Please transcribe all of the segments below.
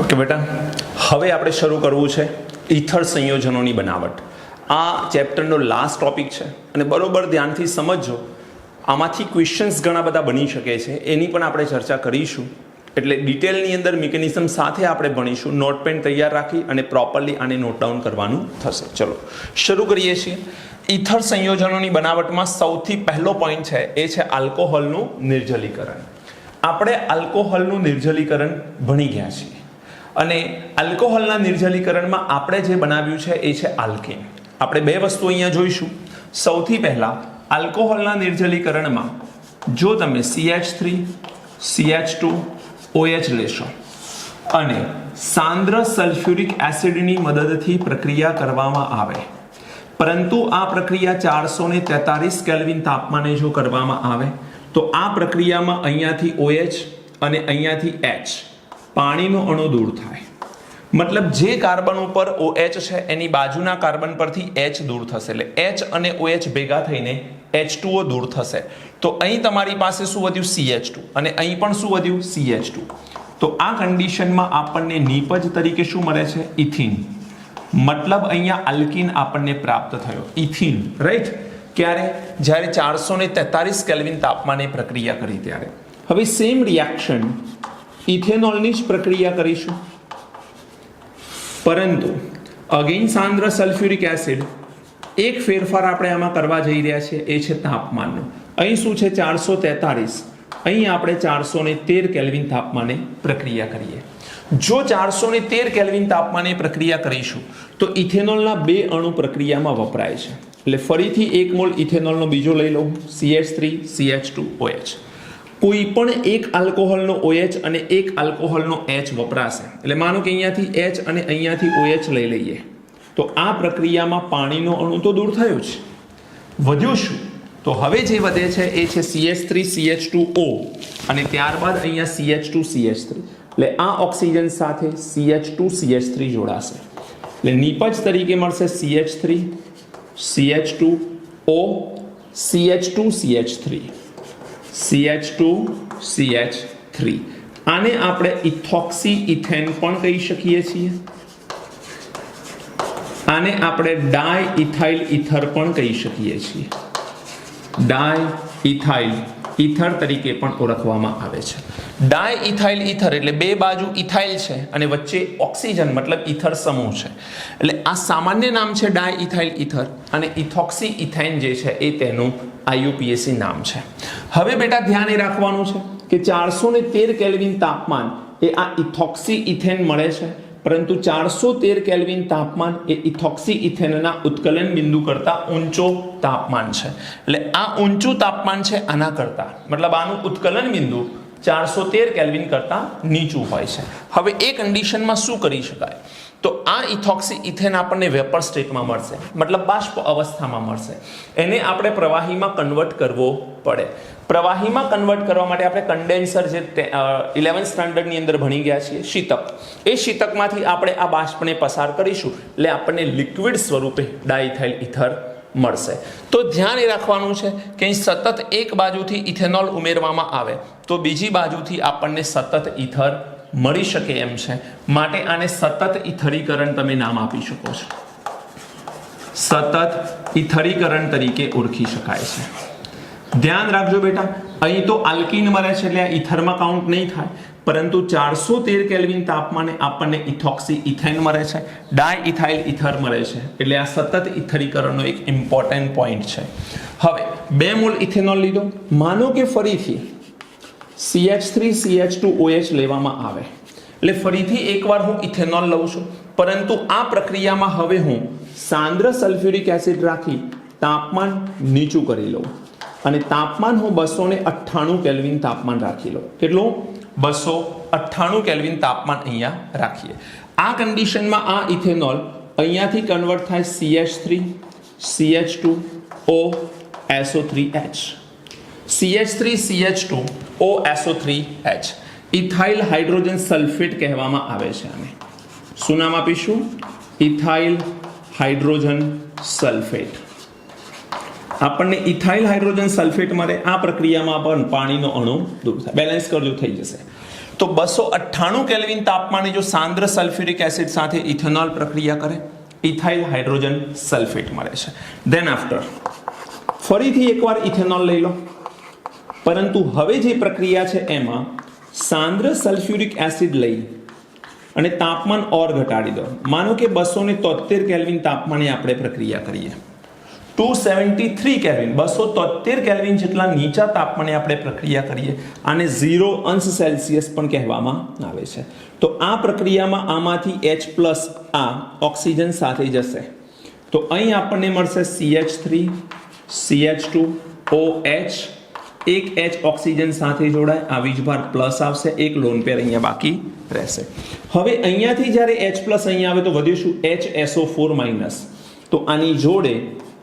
Okay બેટા, હવે આપણે શરૂ કરવું છે ઈથર સંયોજનોની બનાવટ. આ ચેપ્ટરનો લાસ્ટ ટોપિક છે અને બરોબર ધ્યાનથી સમજજો. આમાંથી ક્વેશ્ચન્સ ઘણા બધા બની શકે છે, એની પણ આપણે ચર્ચા કરીશું. એટલે ડિટેલની અંદર મિકેનિઝમ સાથે આપણે ભણીશું. નોટપેન તૈયાર રાખી અને પ્રોપરલી આને નોટ ડાઉન કરવાનું થશે. ચલો શરૂ કરીએ છીએ. ઈથર સંયોજનોની બનાવટમાં સૌથી પહેલો પોઈન્ટ છે એ છે આલ્કોહોલનું નિર્જલીકરણ. આપણે આલ્કોહોલનું નિર્જલીકરણ ભણી ગયા છીએ અને આલ્કોહોલના નિર્જલીકરણમાં આપણે જે બનાવ્યું છે એ છે આલ્કેન. આપણે બે વસ્તુ અહીંયા જોઈશું. સૌથી પહેલા આલ્કોહોલના નિર્જલીકરણમાં જો તમે CH3 CH2 OH લેશો અને સાંદ્ર સલ્ફ્યુરિક એસિડની મદદથી પ્રક્રિયા કરવામાં આવે, પરંતુ આ પ્રક્રિયા 443 કેલ્વિન તાપમાને જો કરવામાં આવે તો આ પ્રક્રિયામાં અહીંયાથી OH અને અહીંયાથી H પાણીનો અણુ દૂર થાય. મતલબ જે કાર્બન ઉપર OH છે એની બાજુના કાર્બન પરથી H દૂર થશે, એટલે H અને OH ભેગા થઈને H2O દૂર થશે. તો અહીં તમારી પાસે શું વધ્યું? CH2. અને અહીં પણ શું વધ્યું? CH2. તો આ કન્ડિશનમાં આપણને નિપજ તરીકે શું મળે છે? ઇથિન. મતલબ અહીંયા આલ્કીન આપણને પ્રાપ્ત થયો, ઇથિન. રાઈટ? ક્યારે? જ્યારે 443 કેલ્વિન તાપમાને પ્રક્રિયા કરી ત્યારે. હવે સેમ રિએક્શન ઇથેનોલની જ પ્રક્રિયા કરીશું, પરંતુ અગેન સાંદ્ર સલ્ફ્યુરિક એસિડ. એક ફેરફાર આપણે આમાં કરવા જઈ રહ્યા છીએ, એ છે તાપમાનનો. અહીં શું છે? 443. અહીં આપણે 413 કેલ્વિન તાપમાને પ્રક્રિયા કરીએ. જો 413 કેલ્વિન તાપમાને પ્રક્રિયા કરીશું તો ઇથેનોલના બે અણુ પ્રક્રિયામાં વપરાય છે. એટલે ફરીથી 1 મોલ ઇથેનોલનો બીજો લઈ લઉં, CH3 CH2 OH. કોઈ પણ એક આલ્કોહોલનો OH અને એક આલ્કોહોલનો H વપરાશે. એટલે માનો કે અહીંયાથી H અને અહીંયાથી OH લઈ લઈએ તો આ પ્રક્રિયામાં પાણીનો અણુ તો દૂર થયો છે. વધ્યું શું? તો હવે જે વધે છે એ છે CH3 CH2O અને ત્યારબાદ અહીંયા CH2 CH3. એટલે આ ઓક્સિજન સાથે CH2 CH3 જોડાશે. એટલે નિપજ તરીકે મળશે CH3 CH2O CH2 CH3 CH2 CH3. આને આપણે ઇથોક્સી ઇથેન પણ કહી શકીએ છીએ. આને આપણે ડાય ઇથાઇલ ઇથર પણ કહી શકીએ છીએ. ડાય ઇથાઇલ ઇથર તરીકે પણ ઓળખવામાં આવે છે. ડાય ઇથાઇલ ઇથર એટલે બે બાજુ ઇથાઇલ છે અને વચ્ચે ઓક્સિજન મતલબ ઇથર સમૂહ છે. એટલે આ સામાન્ય નામ છે ડાય ઇથાઇલ ઇથર અને ઇથોક્સી ઇથેન જે છે એ તેનું IUPAC નામ છે. હવે બેટા ધ્યાન એ રાખવાનું છે કે 413 કેલ્વિન તાપમાન એ આ ઇથોક્સી ઇથેન મળે છે, પરંતુ 413 કેલ્વિન તાપમાન એ ઇથોક્સી ઇથેનના ઉત્કલન બિંદુ કરતાં ઊંચો તાપમાન છે. એટલે આ ઊંચું તાપમાન છે આના કરતાં, મતલબ આનું ઉત્કલન બિંદુ 413 કેલ્વિન કરતાં નીચું હોય છે. હવે એ કન્ડિશનમાં શું કરી શકાય? તો આ ઇથોક્સી ઇથેન આપણને વેપર સ્ટેટમાં મળશે, મતલબ બાષ્પ અવસ્થામાં મળશે. એને આપણે પ્રવાહીમાં કન્વર્ટ કરવો પડે. પ્રવાહીમાં કન્વર્ટ કરવા માટે આપણે કન્ડેન્સર જે 11th સ્ટાન્ડર્ડની અંદર ભણી ગયા છીએ, શીતક, એ શીતકમાંથી આપણે આ બાષ્પને પસાર કરીશું એટલે આપણને લિક્વિડ સ્વરૂપે ડાઇથાઇલ ઇથર મળશે. તો ધ્યાન એ રાખવાનું છે કે અહીં સતત એક બાજુથી ઇથેનોલ ઉમેરવામાં આવે તો બીજી બાજુથી આપણને સતત ઇથર મળી શકે એમ છે. માટે આને સતત ઇથરીકરણ તમે નામ આપી શકો છો. સતત ઇથરીકરણ તરીકે ઓળખી શકાય છે. ધ્યાન રાખજો બેટા, અહીં તો આલ્કીન મળે છે એટલે આ ઇથરમાં કાઉન્ટ નહીં થાય, પરંતુ 413 કેલ્વિન તાપમાને આપણને ઇથોક્સી ઇથેન મળે છે, ડાય ઇથાઇલ ઇથર મળે છે. એટલે આ સતત ઇથરીકરણનો એક ઇમ્પોર્ટન્ટ પોઈન્ટ છે. હવે 2 મોલ ઇથેનોલ લીધો. માનો કે ફરીથી CH3 CH2 OH લેવામાં આવે એટલે ફરીથી એકવાર હું ઇથેનોલ લઉં છું, પરંતુ આ પ્રક્રિયામાં હવે હું સાંદ્ર સલ્ફ્યુરિક એસિડ રાખી તાપમાન નીચું કરી લઉં અને તાપમાન હું 298 કેલ્વિન તાપમાન રાખી લઉં. કેટલું? 298 કેલ્વિન તાપમાન અહીંયા રાખીએ. આ કન્ડિશનમાં આ ઇથેનોલ અહીંયાથી કન્વર્ટ થાય CH3 CH2O SO3H. CH3 CH2O SO3H ethyl hydrogen sulphate કહેવામાં આવે છે. આને શું નામ આપીશું? Ethyl hydrogen sulphate. આપણને ઇથાઇલ હાઇડ્રોજન સલ્ફેટ મળે. આ પ્રક્રિયામાં પણ પાણીનો અણુ દૂર થાય. બેલેન્સ કરજો, થઈ જશે. તો 298 કેલ્વિન તાપમાને જો સાંદ્ર સલ્ફ્યુરિક એસિડ સાથે ઇથેનોલ પ્રક્રિયા કરે, ઇથાઇલ હાઇડ્રોજન સલ્ફેટ મળે છે. ધેન આફ્ટર ફરીથી એકવાર ઇથેનોલ લઈ લો, પરંતુ હવે જે પ્રક્રિયા છે એમાં સાંદ્ર સલ્ફ્યુરિક એસિડ લઈ અને તાપમાન ઓર ઘટાડી દો. માનો કે 273 કેલ્વિન તાપમાને આપણે પ્રક્રિયા કરીએ, 273 કેલ્વિન 273 કેલ્વિન જેટલા નીચા તાપમાને આપણે પ્રક્રિયા કરીએ, આને 0 અંશ સેલ્સિયસ પણ કહેવામાં આવે છે. તો આ પ્રક્રિયામાં આમાંથી H+ આ ઓક્સિજન સાથે જશે, તો અહીં આપણને મળશે CH3 CH2 OH, એક H ઓક્સિજન સાથે જોડાય, આ વીજભાર પ્લસ આવશે, એક લોન પેર અહીંયા બાકી રહેશે. હવે અહીંયાથી જ્યારે H+ અહીંયા આવે તો વધ્યું શું? HSO4-, તો આની જોડે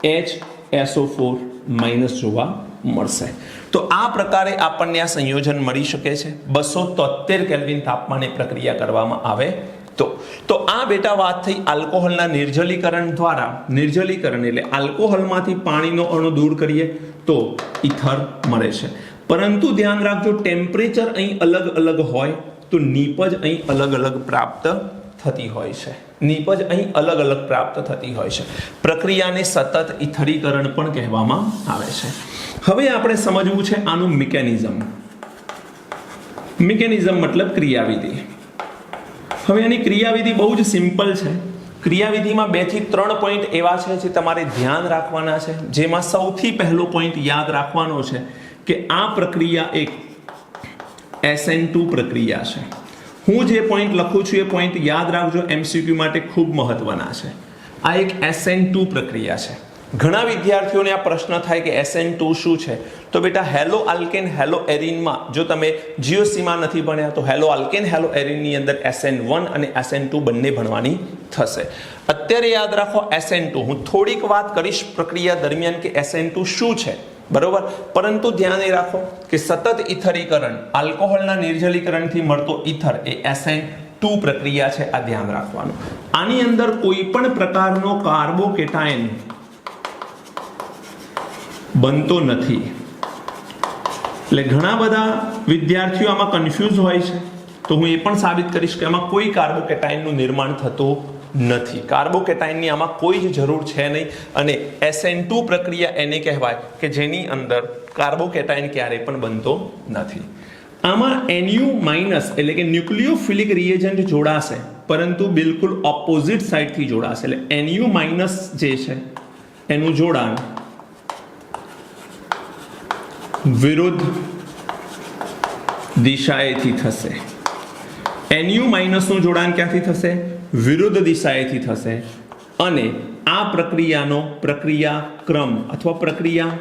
HSO4- જોવા મળશે. તો આ પ્રકારે આપણને આ સંયોજન મળી શકે છે 273 કેલ્વિન તાપમાને પ્રક્રિયા કરવામાં આવે તો આ બેટા વાત થઈ આલ્કોહોલના નિર્જલીકરણ દ્વારા. નિર્જલીકરણ એટલે આલ્કોહોલમાંથી પાણીનો અણુ દૂર કરીએ તો ઇથર મળે છે. પરંતુ ધ્યાન રાખજો, ટેમ્પરેચર અહીં અલગ અલગ હોય તો નીપજ અહીં અલગ અલગ પ્રાપ્ત થતી હોય છે. નીપજ અહીં અલગ અલગ પ્રાપ્ત થતી હોય છે. પ્રક્રિયાને સતત ઇથરીકરણ પણ કહેવામાં આવે છે. હવે આપણે સમજવું છે આનું મિકેનિઝમ. મિકેનિઝમ મતલબ ક્રિયાવિધિ. હવે એની ક્રિયાવિધિ બહુ જ સિમ્પલ છે. ક્રિયાવિધિમાં 2 થી 3 પોઈન્ટ એવા છે જે તમારે ધ્યાન રાખવાના છે. જેમાં સૌથી પહેલો પોઈન્ટ યાદ રાખવાનો છે કે આ પ્રક્રિયા એક SN2 પ્રક્રિયા છે. હું જે પોઈન્ટ લખું છું એ પોઈન્ટ યાદ રાખજો, MCQ માટે ખૂબ મહત્વના છે. આ એક SN2 પ્રક્રિયા છે. ઘણા વિદ્યાર્થીઓને આ પ્રશ્ન થાય કે SN2 શું છે? તો બેટા હેલો આલ્કેન હેલો એરિનમાં જો તમે જીઓસીમાં નથી ભણ્યા તો હેલો આલ્કેન હેલો એરિનની અંદર SN1 અને SN2 બંને ભણવાની થશે. અત્યારે યાદ રાખો SN2. હું થોડીક વાત કરીશ પ્રક્રિયા દરમિયાન કે SN2 શું છે, બરોબર? પરંતુ ધ્યાન રાખો કે સતત ઇથરીકરણ, આલ્કોહોલના નિર્જલીકરણથી મળતો ઇથર એ SN2 પ્રક્રિયા છે. આ ધ્યાન રાખવાનું. આની અંદર કોઈ પણ પ્રકારનો કાર્બોકેટાયન બનતો નથી. એટલે ઘણા બધા વિદ્યાર્થીઓ આમાં કન્ફ્યુઝ હોય છે, તો હું એ પણ સાબિત કરીશ કે આમાં કોઈ કાર્બોકેટાયનનું નિર્માણ થતું નથી. કાર્બોકેટાયનની આમાં કોઈ જ જરૂર છે નહીં. અને SN2 પ્રક્રિયા એને કહેવાય કે જેની અંદર કાર્બોકેટાયન ક્યારેય પણ બનતો નથી. આમાં Nu- એટલે કે ન્યુક્લિયોફિલિક રિએજન્ટ જોડાશે, પરંતુ બિલકુલ ઓપોઝિટ સાઈડથી જોડાશે. એટલે Nu- જે છે એનું જોડાણ વિરુદ્ધ દિશાએથી થશે. Nu- નું જોડાણ ક્યાંથી થશે? વિરુદ્ધ દિશાએથી થશે. અને આ પ્રક્રિયાનો પ્રક્રિયા ક્રમ અથવા પ્રક્રિયા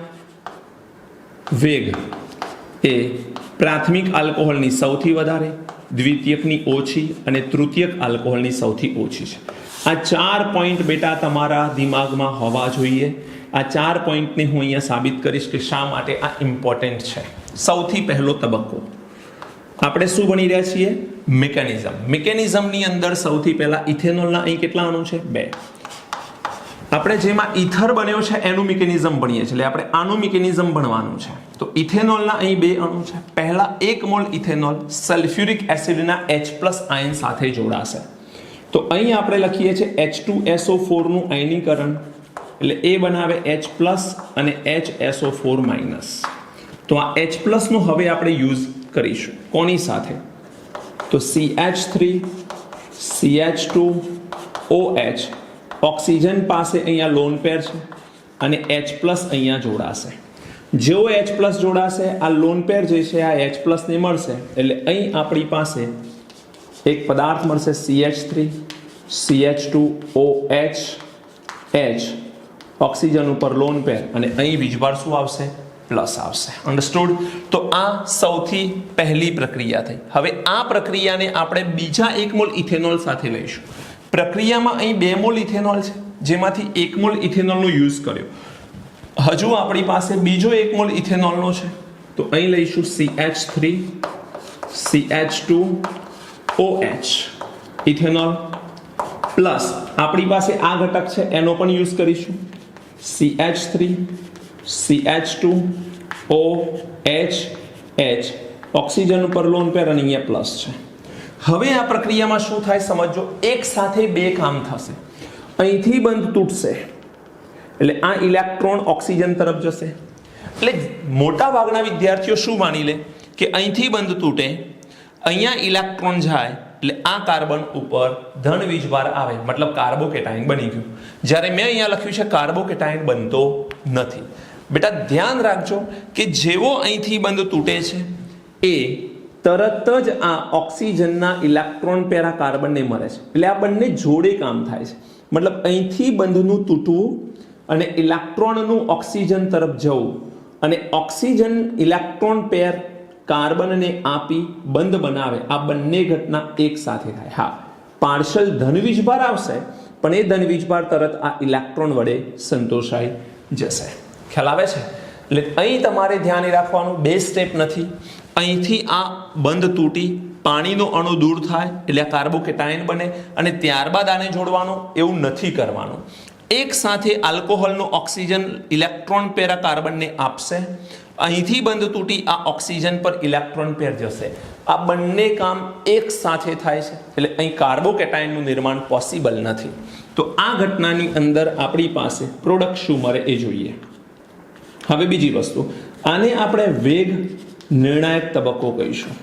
વેગ એ પ્રાથમિક આલ્કોહોલની સૌથી વધારે, દ્વિતીયકની ઓછી અને તૃતીયક આલ્કોહોલની સૌથી ઓછી છે. આ 4 પોઈન્ટ બેટા તમારા દિમાગમાં હોવા જોઈએ. આ 4 પોઈન્ટને હું અહીંયા સાબિત કરીશ કે શા માટે આ ઇમ્પોર્ટન્ટ છે. સૌથી પહેલો તબક્કો આપણે શું ભણી રહ્યા છીએ? મિકેનિઝમ. મિકેનિઝમની અંદર સૌથી પહેલા ઇથેનોલના અહીં કેટલા અણુ છે? 2. આપણે જેમાં ઇથર બન્યો છે એનું મિકેનિઝમ ભણીએ છીએ, એટલે આપણે આનું મિકેનિઝમ ભણવાનું છે. તો ઇથેનોલના અહીં 2 અણુ છે. પહેલા 1 મોલ ઇથેનોલ સલ્ફ્યુરિક એસિડના H+ આયન સાથે જોડાશે. તો અહીં આપણે લખીએ છીએ H2SO4 નું આયનીકરણ, એટલે એ બનાવે H+ અને HSO4-. તો આ H+ નો હવે આપણે યુઝ કરીશું. કોની સાથે? તો CH3 CH2 OH ઓક્સિજન પાસે અહીંયા લોન પેર છે અને H+ અહીંયા જોડાશે. જેવો H+ જોડાશે આ લોન પેર જે છે આ H+ ને મળશે, એટલે અહીં આપણી પાસે એક પદાર્થ મળશે CH3 CH2 OH H oxygen ઉપર લોન પેર અને અહીં વીજભાર શું આવશે? પ્લસ આવશે. અન્ડરસ્ટુડ? તો આ સૌથી પહેલી પ્રક્રિયા થઈ. હવે આ પ્રક્રિયાને આપણે બીજા 1 મોલ ઇથેનોલ સાથે લઈશું. પ્રક્રિયામાં અહીં 2 મોલ ઇથેનોલ છે, જેમાંથી 1 મોલ ઇથેનોલનો યુઝ કર્યો. હજુ આપણી પાસે બીજો 1 મોલ ઇથેનોલનો છે, તો અહીં લઈશું CH3 CH2 OH ethanol plus આપણી પાસે આ ઘટક છે એનો પણ યુઝ કરીશું. CH3 CH2 OH H oxygen ઉપર લોન પેર અને અહીંયા પ્લસ છે. હવે આ પ્રક્રિયામાં શું થાય સમજો, એક સાથે બે કામ થશે. અહીંથી બંધ તૂટશે એટલે આ ઇલેક્ટ્રોન ઓક્સિજન તરફ જશે. એટલે મોટા ભાગના વિદ્યાર્થીઓ શું માની લે કે અહીંથી બંધ તૂટે, અહીંયા ઇલેક્ટ્રોન જાય એટલે આ કાર્બન ઉપર ધન વીજભાર આવે, મતલબ કાર્બોકેટાયન બની ગયું. જ્યારે મેં અહીંયા લખ્યું છે કાર્બોકેટાયન બનતો નથી. બેટા ધ્યાન રાખજો કે જેવો અહીંથી બંધ તૂટે છે એ તરત જ આ ઓક્સિજનના ઇલેક્ટ્રોન પેર આ કાર્બનને મળે છે. એટલે આ બંને જોડે કામ થાય છે. મતલબ અહીંથી બંધનું તૂટવું અને ઇલેક્ટ્રોનનું ઓક્સિજન તરફ જવું અને ઓક્સિજન ઇલેક્ટ્રોન પેર કાર્બનને આપી બંધ બનાવે, આ બંને ઘટના એક સાથે થાય. હા, પાર્શલ ધનવીજભાર આવશે પણ એ ધનવીજભાર તરત આ ઇલેક્ટ્રોન વડે સંતોષાઈ જશે. ખ્યાલ આવે છે? એટલે અહીં તમારે ધ્યાન રાખવાનું, બે સ્ટેપ નથી. અહીંથી આ બંધ તૂટી પાણીનો અણુ દૂર થાય એટલે આ કાર્બોકેટાયન બને અને ત્યારબાદ આને જોડવાનું, એવું નથી કરવાનું. એક સાથે આલ્કોહોલનો ઓક્સિજન ઇલેક્ટ્રોન પેર કાર્બનને આપશે, અહીંથી બંધ તૂટી આ ઓક્સિજન પર ઇલેક્ટ્રોન પેર જશે. આ બંને કામ એક સાથે થાય છે એટલે અહીં કાર્બોકેટાયનનું નિર્માણ પોસિબલ નથી. તો આ ઘટનાની અંદર આપણી પાસે પ્રોડક્ટ શું મળે એ જોઈએ. હવે બીજી વસ્તુ, આને આપણે વેગ નિર્ણાયક તબક્કો કહીશું.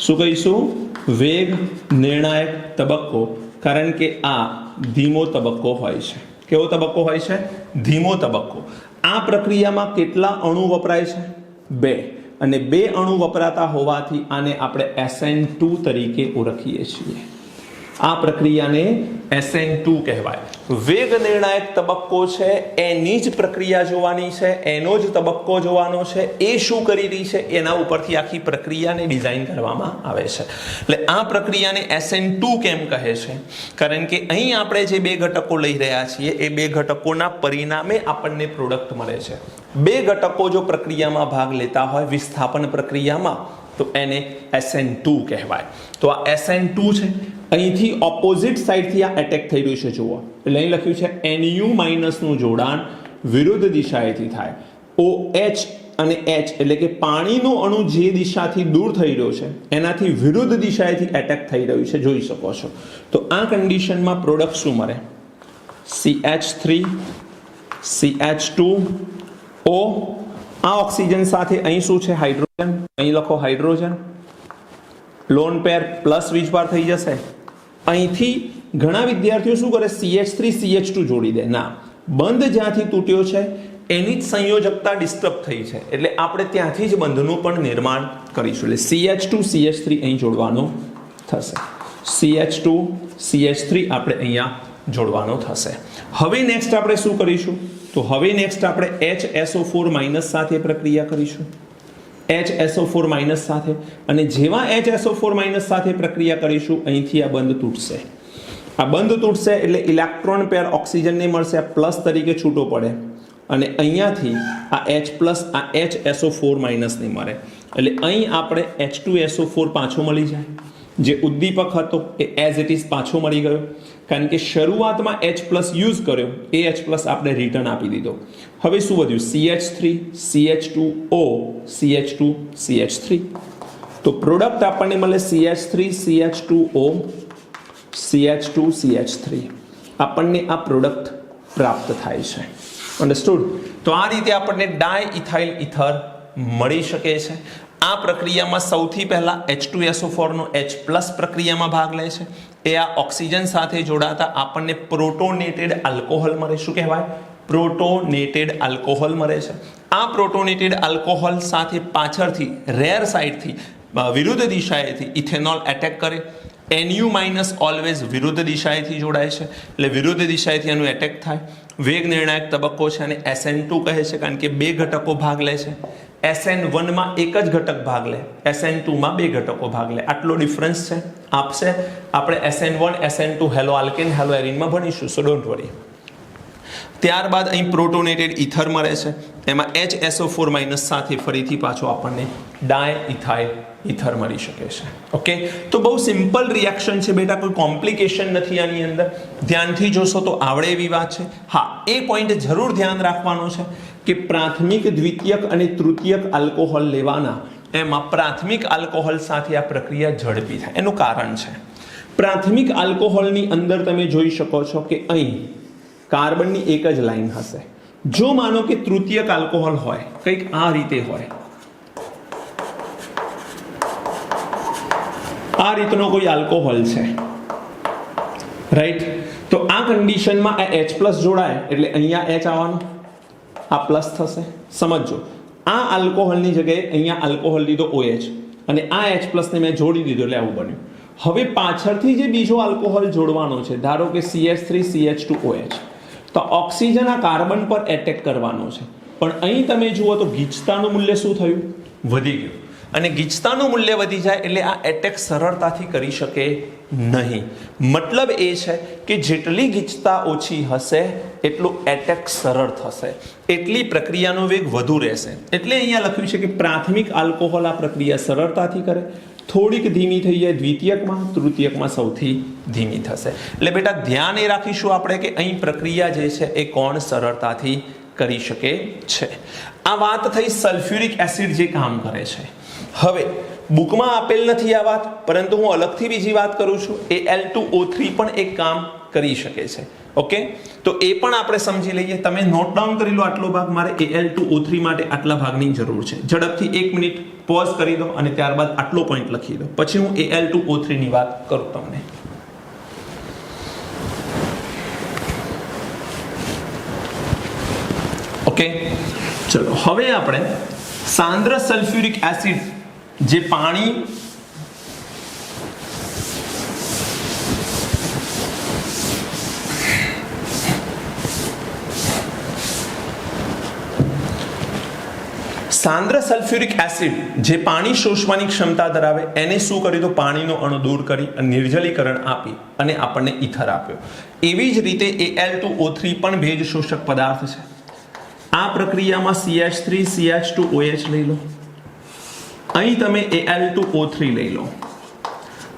શું કહીશું? વેગ નિર્ણાયક તબક્કો. કારણ કે આ ધીમો તબક્કો હોય છે. કેવો તબક્કો હોય છે? ધીમો તબક્કો. આ પ્રક્રિયામાં કેટલા અણુ વપરાય છે? 2. અને 2 અણુ વપરાતા હોવાથી આને આપણે SN2 તરીકે ઓળખીએ છીએ. આ પ્રક્રિયાને SN2 કહેવાય. વેગ નિર્ણાયક તબક્કો છે એની જ પ્રક્રિયા જોવાની છે, એનો જ તબક્કો જોવાનો છે. એ શું કરી રહી છે એના ઉપરથી આખી પ્રક્રિયાને ડિઝાઇન કરવામાં આવે છે. એટલે આ પ્રક્રિયાને SN2 કેમ કહે છે? કારણ કે અહીં આપણે જે 2 ઘટકો લઈ રહ્યા છીએ એ 2 ઘટકોના પરિણામે આપણને પ્રોડક્ટ મળે છે. 2 ઘટકો જો પ્રક્રિયામાં ભાગ લેતા હોય વિસ્થાપન પ્રક્રિયામાં તો એને SN2 કહેવાય. તો આ SN2 છે. અહીંથી ઓપોઝિટ સાઈડથી આ એટેક થઈ રહ્યું છે. જુઓ, એટલે અહીં લખ્યું છે Nu- નું જોડાણ વિરુદ્ધ દિશાએથી થાય. OH અને H એટલે કે પાણીનો અણુ જે દિશાથી દૂર થઈ રહ્યો છે એનાથી વિરુદ્ધ દિશાએથી એટેક થઈ રહ્યું છે, જોઈ શકો છો. તો આ કન્ડિશનમાં પ્રોડક્ટ શું મળે? CH3 CH2 O. આ ઓક્સિજન સાથે અહીં શું છે? હાઇડ્રોજન. અહીં લખો હાઇડ્રોજન. લોન પેર પ્લસ વીજભાર થઈ જશે. અહીંથી ઘણા વિદ્યાર્થીઓ શું કરે? CH3 CH2 જોડી દે. ના, બંધ જ્યાંથી તૂટ્યો છે એની જ સંયોજકતા ડિસ્ટર્બ થઈ છે એટલે આપણે ત્યાંથી જ બંધનું પણ નિર્માણ કરીશું. એટલે CH2 CH3 અહીં જોડવાનો થશે. CH2 CH3 આપણે અહીંયા જોડવાનો થશે. હવે નેક્સ્ટ આપણે શું કરીશું? તો હવે નેક્સ્ટ આપણે HSO4- સાથે પ્રક્રિયા કરીશું. HSO4- સાથે. અને જેવા HSO4- સાથે પ્રક્રિયા કરીશું અહીંથી આ બંધ તૂટશે. આ બંધ તૂટશે એટલે ઇલેક્ટ્રોન પેર ઓક્સિજનને મળશે, આ પ્લસ તરીકે છૂટો પડે અને અહીંયાથી આ H પ્લસ આ HSO4- ને મળે. એટલે અહીં આપણે H2SO4 પાછો મળી જાય. જે ઉદ્દીપક હતો એ એઝ ઇટ ઇઝ પાછો મળી ગયો. કારણ કે શરૂઆતમાં H પ્લસ યુઝ કર્યો એ H પ્લસ આપણે રિટર્ન આપી દીધો. હવે શું વધ્યું? CH3 CH2O CH2 CH3. તો પ્રોડક્ટ આપણને મળે CH3 CH2O CH2 CH3. આપણને આ પ્રોડક્ટ પ્રાપ્ત થાય છે. અન્ડરસ્ટુડ? તો આ રીતે આપણને ડાયઇથાઇલ ઇથર મળી શકે છે. આ પ્રક્રિયામાં સૌથી પહેલા H2SO4 નો H પ્લસ પ્રક્રિયામાં ભાગ લે છે. એ આ ઓક્સિજન સાથે જોડાતા આપણને પ્રોટોનેટેડ આલ્કોહોલ મળે. શું કહેવાય? પ્રોટોનેટેડ આલ્કોહોલ મળે છે. આ પ્રોટોનેટેડ આલ્કોહોલ સાથે પાછળથી રેર સાઈડથી વિરુદ્ધ દિશાએથી ઇથેનોલ એટેક કરે. Nu- ઓલવેઝ વિરુદ્ધ દિશાએથી જોડાય છે એટલે વિરુદ્ધ દિશાએથી એનું એટેક થાય. વેગ નિર્ણાયક તબક્કો છે અને SN2 કહે છે કારણ કે 2 ઘટકો ભાગ લે છે. SN1 માં એક જ ઘટક ભાગ લે, SN2 માં 2 ઘટકો ભાગ લે. આટલો ડિફરન્સ છે આપશે. આપણે SN1 SN2 હેલો આલ્કેન હેલો એરિનમાં ભણીશું, સો ડોન્ટ વરી. ત્યારબાદ અહીં પ્રોટોનેટેડ ઇથર મળે છે. એમાં HSO4- સાથે ફરીથી પાછો આપણને ડાયઇથાઇલ ઇથર મળી શકે છે. ઓકે, તો બહુ સિમ્પલ રિએક્શન છે બેટા, કોઈ કોમ્પ્લિકેશન નથી આની અંદર. ધ્યાનથી જોશો તો આવડે એવી વાત છે. હા, એ પોઈન્ટ જરૂર ધ્યાન રાખવાનો છે કે પ્રાથમિક, દ્વિતીયક અને તૃતીયક આલ્કોહોલ લેવાના એમાં પ્રાથમિક આલ્કોહોલ સાથે આ પ્રક્રિયા ઝડપી થાય. એનું કારણ છે પ્રાથમિક આલ્કોહોલની અંદર તમે જોઈ શકો છો કે અહીં કાર્બનની એક જ લાઈન હશે. જો માનો કે તૃતીયક આલ્કોહોલ હોય, કંઈક આ રીતે હોય, આ રીતનો કોઈ આલ્કોહોલ છે, રાઈટ, તો આ કન્ડિશનમાં આ H+ જોડાય એટલે અહીંયા H આવવાનું, આ પ્લસ થશે. સમજો, આ આલ્કોહોલની જગ્યાએ અહીંયા આલ્કોહોલ લીધો OH અને આ H+ ને મેં જોડી દીધો એટલે આવું બન્યું. હવે પાછળથી જે બીજો આલ્કોહોલ જોડવાનો છે, ધારો કે CH3 CH2OH, તો ઓક્સિજન આ કાર્બન પર એટેક કરવાનો છે, પણ અહીં તમે જુઓ તો ગીચતાનું મૂલ્ય શું થયું? વધી ગયું. અને ગીચતાનું મૂલ્ય વધી જાય એટલે આ એટેક સરળતાથી કરી શકે નહીં. મતલબ એ છે કે જેટલી ગીચતા ઓછી હશે એટલું એટેક સરળ થશે, એટલી પ્રક્રિયાનો વેગ વધુ રહેશે. એટલે અહીંયા લખ્યું છે કે પ્રાથમિક આલ્કોહોલ આ પ્રક્રિયા સરળતાથી કરે, થોડીક ધીમી થઈ જાય દ્વિતીયકમાં, તૃતીયકમાં સૌથી ધીમી થશે. એટલે બેટા ધ્યાન એ રાખીશું આપણે કે અહીં પ્રક્રિયા જે છે એ કોણ સરળતાથી કરી શકે છે. આ વાત થઈ સલ્ફ્યુરિક એસિડ જે કામ કરે છે. હવે બુકમાં આપેલ નથી આ વાત, પરંતુ હું અલગથી બીજી વાત કરું છું. Al2O3 પણ એક કામ કરી શકે છે. ઓકે, તો એ પણ આપણે સમજી લઈએ. તમે નોટ ડાઉન કરી લો આટલો ભાગ. મારે Al2O3 માટે આટલા ભાગની જરૂર છે. ઝડપથી 1 મિનિટ પોઝ કરી દો અને ત્યારબાદ આટલો પોઈન્ટ લખી દો, પછી હું Al2O3 ની વાત કરું તમને. ઓકે, ચલો હવે આપણે સાંદ્ર સલ્ફ્યુરિક એસિડ જે પાણી સાંદ્ર સલ્ફ્યુરિક એસિડ જે પાણી શોષવાની ક્ષમતા ધરાવે એને શું કર્યું? તો પાણીનો અણુ દૂર કરી નિર્જલીકરણ આપી અને આપણને ઈથર આપ્યો. એવી જ રીતે Al2O3 પણ ભેજ શોષક પદાર્થ છે. આ પ્રક્રિયામાં CH3 CH2OH લઈ લો, અહીં તમે Al2O3 લઈ લો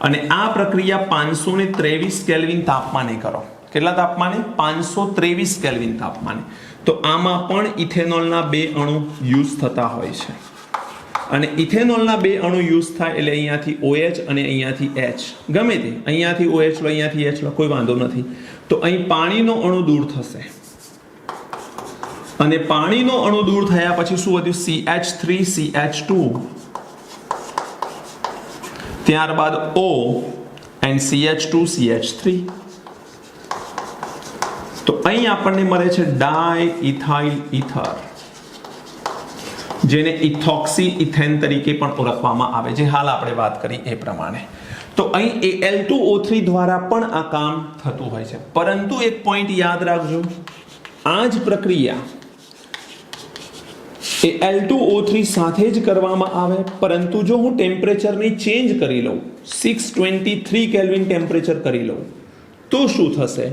અને આ પ્રક્રિયા 523 કેલ્વિન તાપમાને કરો. કેટલા તાપમાને? 523 કેલ્વિન તાપમાને. તો આમાં પણ ઇથેનોલના 2 અણુ યુઝ થતા હોય છે અને ઇથેનોલના 2 અણુ યુઝ થાય એટલે અહીંયાથી OH અને અહીંયાથી H, ગમે તે અહીંયાથી OH લો, અહીંયાથી H લો, કોઈ વાંધો નથી. તો અહીં પાણીનો અણુ દૂર થશે અને પાણીનો અણુ દૂર થયા પછી શું વધ્યું? CH3 CH2, ત્યારબાદ O and CH2 CH3. તો અહીં આપણને મળે છે ડાઇઇથાઇલ ઈથર, જેને ઇથોક્સી ઇથેન તરીકે પણ ઓળખવામાં આવે, જે હાલ આપણે વાત કરી એ પ્રમાણે. તો અહીં Al2O3 દ્વારા પણ આ કામ થતું હોય છે. પરંતુ એક પોઈન્ટ યાદ રાખજો, આ જ પ્રક્રિયા Al2O3 સાથે જ કરવામાં આવે, પરંતુ જો હું ટેમ્પરેચરની ચેન્જ કરી લઉં, 623 કેલ્વિન ટેમ્પરેચર કરી લઉં, તો શું થશે?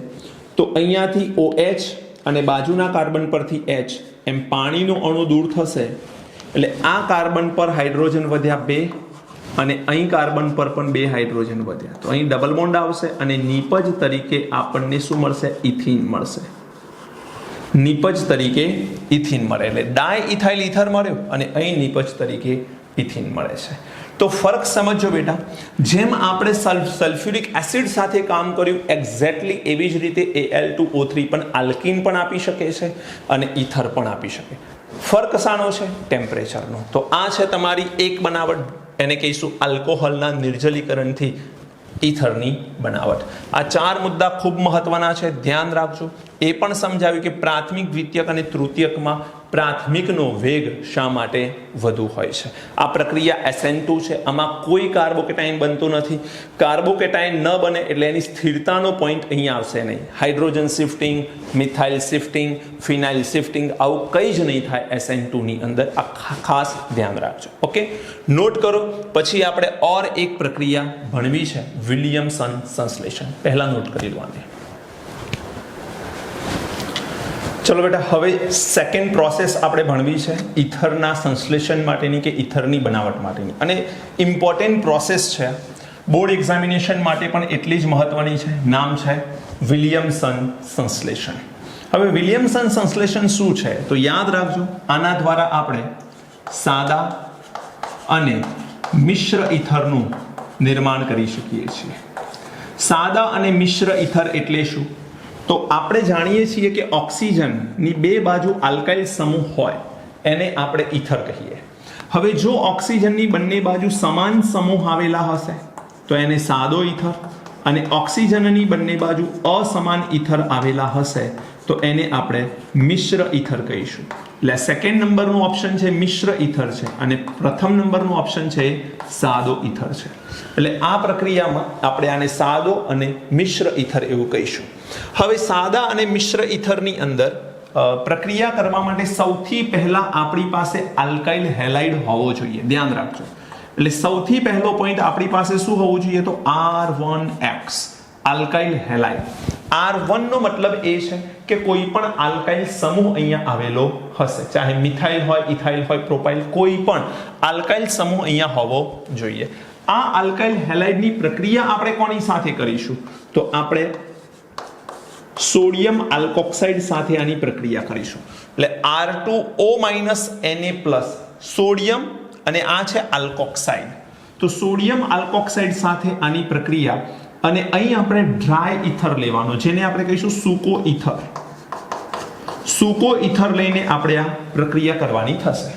તો અહીંયાથી OH અને બાજુના કાર્બન પરથી H, એમ પાણીનો અણુ દૂર થશે એટલે આ કાર્બન પર હાઇડ્રોજન વધ્યા 2 અને અહીં કાર્બન પર પણ 2 હાઇડ્રોજન વધ્યા. તો અહીં ડબલ બોન્ડ આવશે અને નિપજ તરીકે આપણને શું મળશે? ઇથિન મળશે. નિપજ તરીકે ઇથિન મળે એટલે ડાઇઇથાઇલ ઈથર મળ્યો અને અહીં નિપજ તરીકે ઇથિન મળે છે. તો ફરક સમજો બેટા, જેમ આપણે સલ્ફ્યુરિક એસિડ સાથે કામ કર્યું એક્ઝેક્ટલી એવી જ રીતે Al2O3 પણ આલ્કીન પણ આપી શકે છે અને ઈથર પણ આપી શકે. ફરક શાનો છે? ટેમ્પરેચરનો. તો આ છે તમારી એક બનાવટ, એને કહીશું આલ્કોહોલના નિર્જલીકરણથી ઈથરની બનાવટ. આ 4 મુદ્દા ખૂબ મહત્વના છે, ધ્યાન રાખજો. એ પણ સમજાવ્યું કે પ્રાથમિક, દ્વિતીયક અને તૃતીયકમાં પ્રાથમિકનો વેગ શા માટે વધુ હોય છે. આ પ્રક્રિયા SN2 છે, આમાં કોઈ કાર્બોકેટાઇન બનતું નથી. કાર્બોકેટાઇન ન બને એટલે એની સ્થિરતાનો પોઈન્ટ અહીં આવશે નહીં. હાઇડ્રોજન શિફ્ટિંગ, મિથાઇલ શિફ્ટિંગ, ફિનાઇલ શિફ્ટિંગ, આવું કંઈ જ નહીં થાય SN2 ની અંદર. આ ખાસ ધ્યાન રાખજો. ઓકે, નોટ કરો. પછી આપણે ઓર એક પ્રક્રિયા ભણવી છે, વિલિયમસન સંશ્લેષણ. પહેલા નોટ કરી લો આને. ચલો બેટા, હવે સેકન્ડ પ્રોસેસ આપણે ભણવી છે ઈથરના સંશ્લેષણ માટેની કે ઈથરની બનાવટ માટેની, અને ઇમ્પોર્ટન્ટ પ્રોસેસ છે. બોર્ડ એક્ઝામિનેશન માટે પણ એટલી જ મહત્વની છે. નામ છે વિલિયમસન સંશ્લેષણ. હવે વિલિયમસન સંશ્લેષણ શું છે? તો યાદ રાખજો, આના દ્વારા આપણે સાદા અને મિશ્ર ઇથરનું નિર્માણ કરી શકીએ છીએ. સાદા અને મિશ્ર ઇથર એટલે શું? તો આપણે જાણીએ છીએ કે ઓક્સિજનની બે બાજુ આલ્કાઇલ સમૂહ હોય એને આપણે ઇથર કહીએ. હવે જો ઓક્સિજનની બંને બાજુ સમાન સમૂહ આવેલા હશે તો એને સાદો ઇથર, અને ઓક્સિજનની બંને બાજુ અસમાન ઇથર આવેલા હશે તો એને આપણે મિશ્ર ઇથર કહીશું. એટલે સેકન્ડ નંબરનું ઓપ્શન છે મિશ્ર ઇથર છે અને પ્રથમ નંબરનું ઓપ્શન છે સાદો ઇથર છે. એટલે આ પ્રક્રિયામાં આપણે આને સાદો અને મિશ્ર ઇથર એવું કહીશું. હવે સાદા અને મિશ્ર ઇથરની અંદર પ્રક્રિયા કરવા માટે સૌથી પહેલા આપણી પાસે આલ્કાઇલ હેલાઇડ હોવો જોઈએ. ધ્યાન રાખજો. એટલે સૌથી પહેલો પોઈન્ટ આપણી પાસે શું હોવું જોઈએ? તો R1X આલ્કાઇલ હેલાઇડ. R1 નો મતલબ એ છે કે કોઈ પણ આલ્કાઇલ સમૂહ અહીંયા આવેલો હશે, ચાહે મિથાઇલ હોય, ઇથાઇલ હોય, પ્રોપાઇલ, કોઈ પણ આલ્કાઇલ સમૂહ અહીંયા હોવો જોઈએ. આ આલ્કાઇલ હેલાઇડની પ્રક્રિયા આપણે કોની સાથે કરીશું? તો આપણે સોડિયમ આલ્કોક્સાઇડ સાથે આની પ્રક્રિયા કરીશું. એટલે R2O- Na+ સોડિયમ અને આ છે આલ્કોક્સાઇડ. તો સોડિયમ આલ્કોક્સાઇડ સાથે આની પ્રક્રિયા, અને અહીં આપણે ડ્રાય ઇથર લેવાનો, જેને આપણે કહીશું સૂકો ઇથર. સૂકો ઇથર લઈને આપણે આ પ્રક્રિયા કરવાની થશે.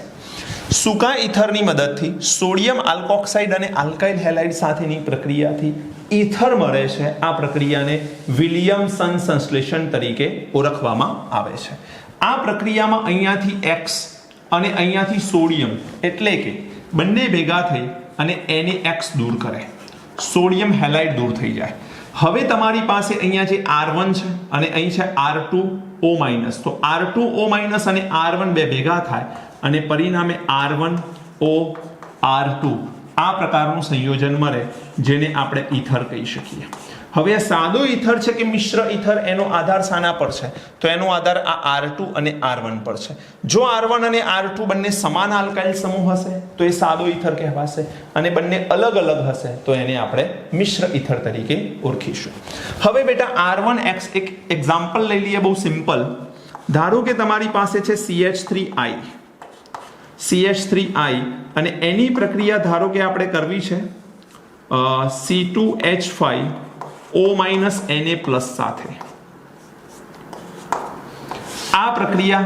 સૂકા ઇથરની મદદથી સોડિયમ આલ્કોક્સાઇડ અને આલ્કાઇલ હેલાઇડ સાથેની પ્રક્રિયાથી ઇથર મળે છે. આ પ્રક્રિયાને વિલિયમસન સંશ્લેષણ તરીકે ઓળખવામાં આવે છે. આ પ્રક્રિયામાં અહીંયાથી X અને અહીંયાથી સોડિયમ એટલે કે બંને ભેગા થઈ અને NaX દૂર કરે, સોડિયમ હેલાઇડ દૂર થઈ જાય. હવે તમારી પાસે અહીંયા જે R1 છે અને અહીં છે R2O-. તો R2O- અને R1 બે ભેગા થાય અને પરિણામે R1O-R2 આ પ્રકારનું સંયોજન મળે, જેને આપણે ઇથર કહી શકીએ. હવે આ સાદો ઇથર છે કે મિશ્ર ઇથર, એનો આધાર શાના પર છે? તો એનો આધાર આ R2 અને R1 પર છે. જો R1 અને R2 બંને સમાન આલ્કાઇલ સમૂહ હશે તો એ સાદો ઇથર કહેવાશે, અને બંને અલગ અલગ હશે તો એને આપણે મિશ્ર ઇથર તરીકે ઓળખીશું. હવે બેટા R1X એક એક્ઝામ્પલ લઈ લઈએ, બહુ સિમ્પલ. ધારો કે તમારી પાસે છે CH3I અને એની પ્રક્રિયા ધારો કે આપણે કરવી છે C2H5O- Na+ સાથે. આ પ્રક્રિયા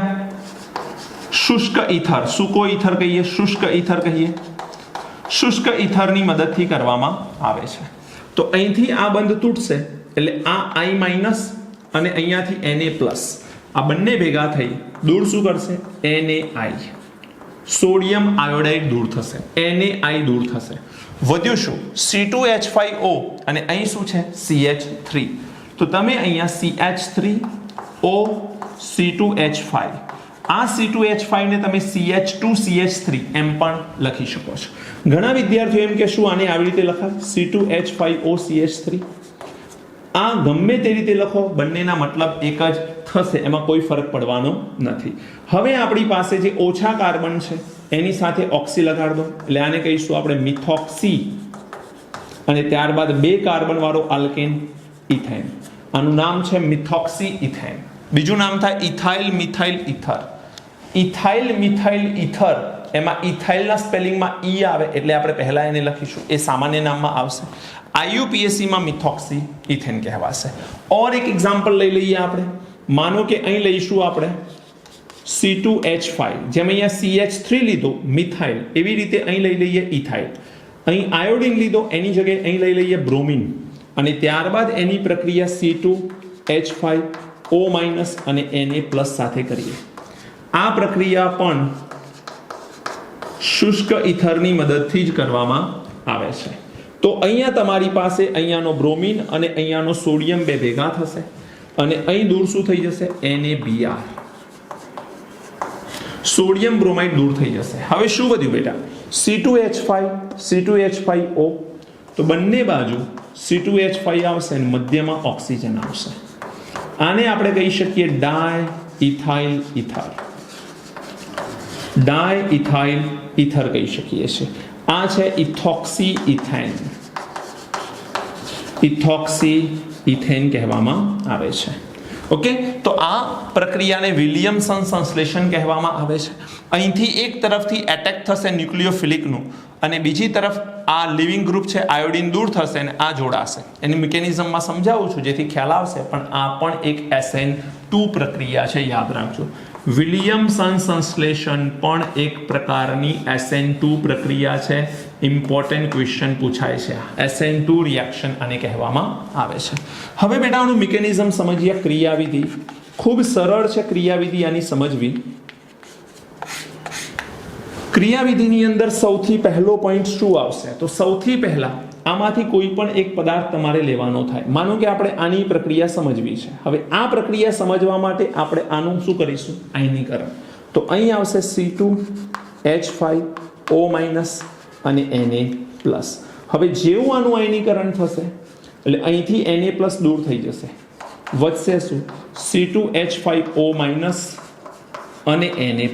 શુષ્ક ઇથર, સૂકો ઇથર કહીએ, શુષ્ક ઇથર કહીએ, શુષ્ક ઇથરની મદદથી કરવામાં આવે છે. તો અહીંથી આ બંધ તૂટશે એટલે આ I- અને અહીંયાથી Na+, આ બંને ભેગા થઈ દૂર શું કરશે? Na. સોડિયમ આયોડાઇડ દૂર થશે, Na દૂર થશે. વધ્યું શું? C2H5O અને અહીં શું છે? CH3. તો તમે અહીંયા CH3O C2H5, આ C2H5 ને તમે CH2CH3 એમ પણ લખી શકો છો. ઘણા વિદ્યાર્થીઓ એમ કે શું આને આવી રીતે લખાય C2H5O CH3? આ ગમે તે રીતે લખો, બંનેના મતલબ એક જ થશે, એમાં કોઈ ફરક પડવાનો નથી. હવે આપણી પાસે જે ઓછા કાર્બન છે એની સાથે ઓક્સી લગાડ દો, એટલે આને કહીશું આપણે મિથોક્સી, અને ત્યારબાદ 2 કાર્બન વાળો આલ્કેન ઇથેન. આનું નામ છે મિથોક્સી ઇથેન. બીજું નામ થાય ethyl methyl ether. Ethyl methyl ether, એમાં ઇથાઇલના સ્પેલિંગમાં ઈ આવે એટલે આપણે પહેલા એને લખીશું, એ સામાન્ય નામમાં આવશે. IUPAC માં મિથોક્સી ઇથેન કહેવાશે. ઓર એક એક્ઝામ્પલ લઈ લઈએ આપણે. માનો કે અહીં લઈશું આપણે C2H5, જેમ અહીંયા CH3 લીધો મિથાઇલ, એવી રીતે અહીં લઈ લઈએ ઇથાઇલ. અહીં આયોડિન લીધો, એની જગ્યાએ અહીં લઈ લઈએ બ્રોમિન, અને ત્યારબાદ એની પ્રક્રિયા C2H5O- અને Na+ સાથે કરીએ. આ પ્રક્રિયા પણ શુષ્ક ઇથરની મદદથી જ કરવામાં આવે છે. તો અહીંયા તમારી પાસે અહીંયાનો બ્રોમિન અને અહીંયાનો સોડિયમ બે ભેગા થશે, અને અહીં દૂર શું થઈ જશે? NaBr. સોડિયમ બ્રોમાઇડ દૂર થઈ જશે. હવે શું વધ્યું બેટા? C2H5 C2H5O. તો બંને બાજુ C2H5 આવશે અને મધ્યમાં ઓક્સિજન આવશે. આને આપણે કહી શકીએ ડાયઇથાઇલ ઇથર. ડાયઇથાઇલ ઇથર કહી શકીએ છીએ. આ છે ઇથોક્સી ઇથેન. ઇથોક્સી ઇથેન કહેવામાં આવે છે. ઓકે, તો આ પ્રક્રિયાને વિલિયમસન સંશ્લેષણ કહેવામાં આવે છે. અહીંથી એક તરફથી એટેક થશે ન્યુક્લિયોફિલિકનું અને બીજી તરફ આ લિવિંગ ગ્રુપ છે આયોડિન દૂર થશે અને આ જોડાશે. એની મિકેનિઝમમાં સમજાવું છું જેથી ખ્યાલ આવશે, પણ આ પણ એક SN2 પ્રક્રિયા છે, યાદ રાખજો. વિલિયમસન સંશ્લેષણ પણ એક પ્રકારની SN2 પ્રક્રિયા છે. ઇમ્પોર્ટન્ટ ક્વેશ્ચન પૂછાય છે. SN2 રિએક્શન આને કહેવામાં આવે છે. હવે બેટા આનું મિકેનિઝમ સમજીએ. ક્રિયાવિધિ ખૂબ સરળ છે. ક્રિયાવિધિ આની સમજવી. ક્રિયાવિધિની અંદર સૌથી પહેલો પોઈન્ટ શું આવશે? તો સૌથી પહેલા આમાંથી કોઈ પણ એક પદાર્થ તમારે લેવાનો થાય. માનો કે આપણે આની પ્રક્રિયા સમજવી છે. હવે આ પ્રક્રિયા સમજવા માટે આપણે આનું શું કરીશું? આયનીકરણ. તો અહીં આવશે C2H5O- અને Na+. હવે જેવું આનું આયનીકરણ થશે એટલે અહીંથી Na+ દૂર થઈ જશે. વધશે શું? C2H5O- અને Na+.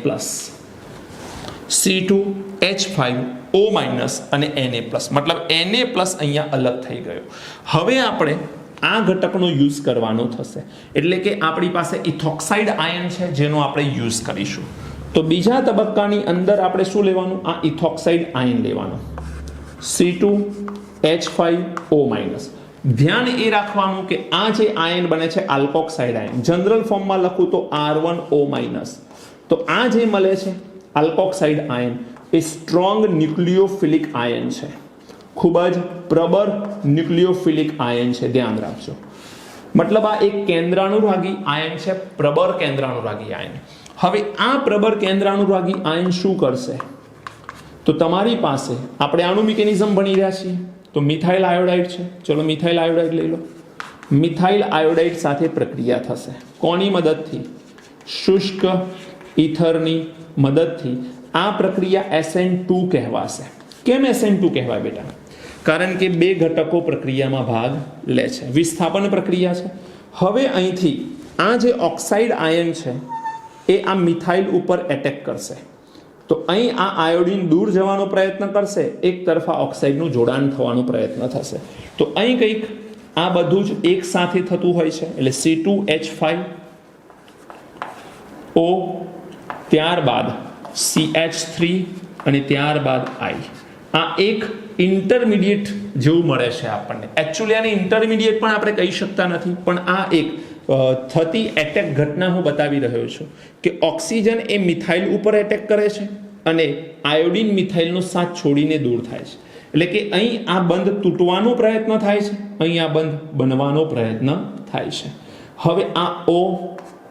C2H5O- અને Na+, મતલબ Na+ અહીંયા અલગ થઈ ગયો. હવે આપણે આ ઘટકનો યુઝ કરવાનો થશે, એટલે કે આપણી પાસે ઇથોક્સાઇડ આયન છે જેનો આપણે યુઝ કરીશું. તો બીજા તબક્કાની અંદર આપણે શું લેવાનું? આ ઇથોક્સાઇડ આયન લેવાનું, C2H5O-. ધ્યાન એ રાખવાનું કે આ જે આયન બને છે આલ્કોક્સાઇડ આયન, જનરલ ફોર્મમાં લખું તો R1O-. તો આ જે મળે છે આલ્કોક્સાઇડ આયન એ સ્ટ્રોંગ ન્યુક્લિયોફિલિક આયન છે, ખૂબ જ પ્રબળ ન્યુક્લિયોફિલિક આયન છે, ધ્યાન રાખજો. મતલબ આ એક કેન્દ્રાનુરાગી આયન છે, પ્રબળ કેન્દ્રાનુરાગી આયન. હવે આ પ્રબળ કેન્દ્રાનુરાગી આયન શું કરશે? તો તમારી પાસે આપણે આનું મિકેનિઝમ ભણી રહ્યા છીએ. તો મિથાઇલ આયોડાઇડ છે, ચલો મિથાઇલ આયોડાઇડ લઈ લો. મિથાઇલ આયોડાઇડ સાથે પ્રક્રિયા થશે. કોની મદદથી? શુષ્ક ઈથરની મદદથી. આ પ્રક્રિયા SN2 કહેવાશે. કેમ SN2 કહેવાય બેટા? કારણ કે બે ઘટકો પ્રક્રિયામાં ભાગ લે છે, વિસ્થાપન પ્રક્રિયા છે. હવે અહીંથી આ જે ઓક્સાઇડ આયન છે એ આ મિથાઇલ ઉપર એટેક કરશે. તો અહીં આ આયોડિન દૂર જવાનો પ્રયત્ન કરશે, એક તરફા ઓક્સાઇડનું જોડાણ થવાનો પ્રયત્ન થશે. તો અહીં કંઈક આ બધું જ એક સાથે થતું હોય છે, એટલે C2H5O, ત્યારબાદ CH3 અને ત્યારબાદ I. આ એક ઇન્ટરમીડિયેટ જેવું મળે છે આપણને. એકચ્યુઅલી આને ઇન્ટરમીડિયેટ પણ આપણે કહી શકતા નથી, પણ આ એક થતી એટેક ઘટના હું બતાવી રહ્યો છું કે ઓક્સિજન એ મિથાઇલ ઉપર એટેક કરે છે અને આયોડિન મિથાઇલનો સાથ છોડીને દૂર થાય છે. એટલે કે અહીં આ બંધ તૂટવાનો પ્રયત્ન થાય છે, અહીં આ બંધ બનવાનો પ્રયત્ન થાય છે. હવે આ O,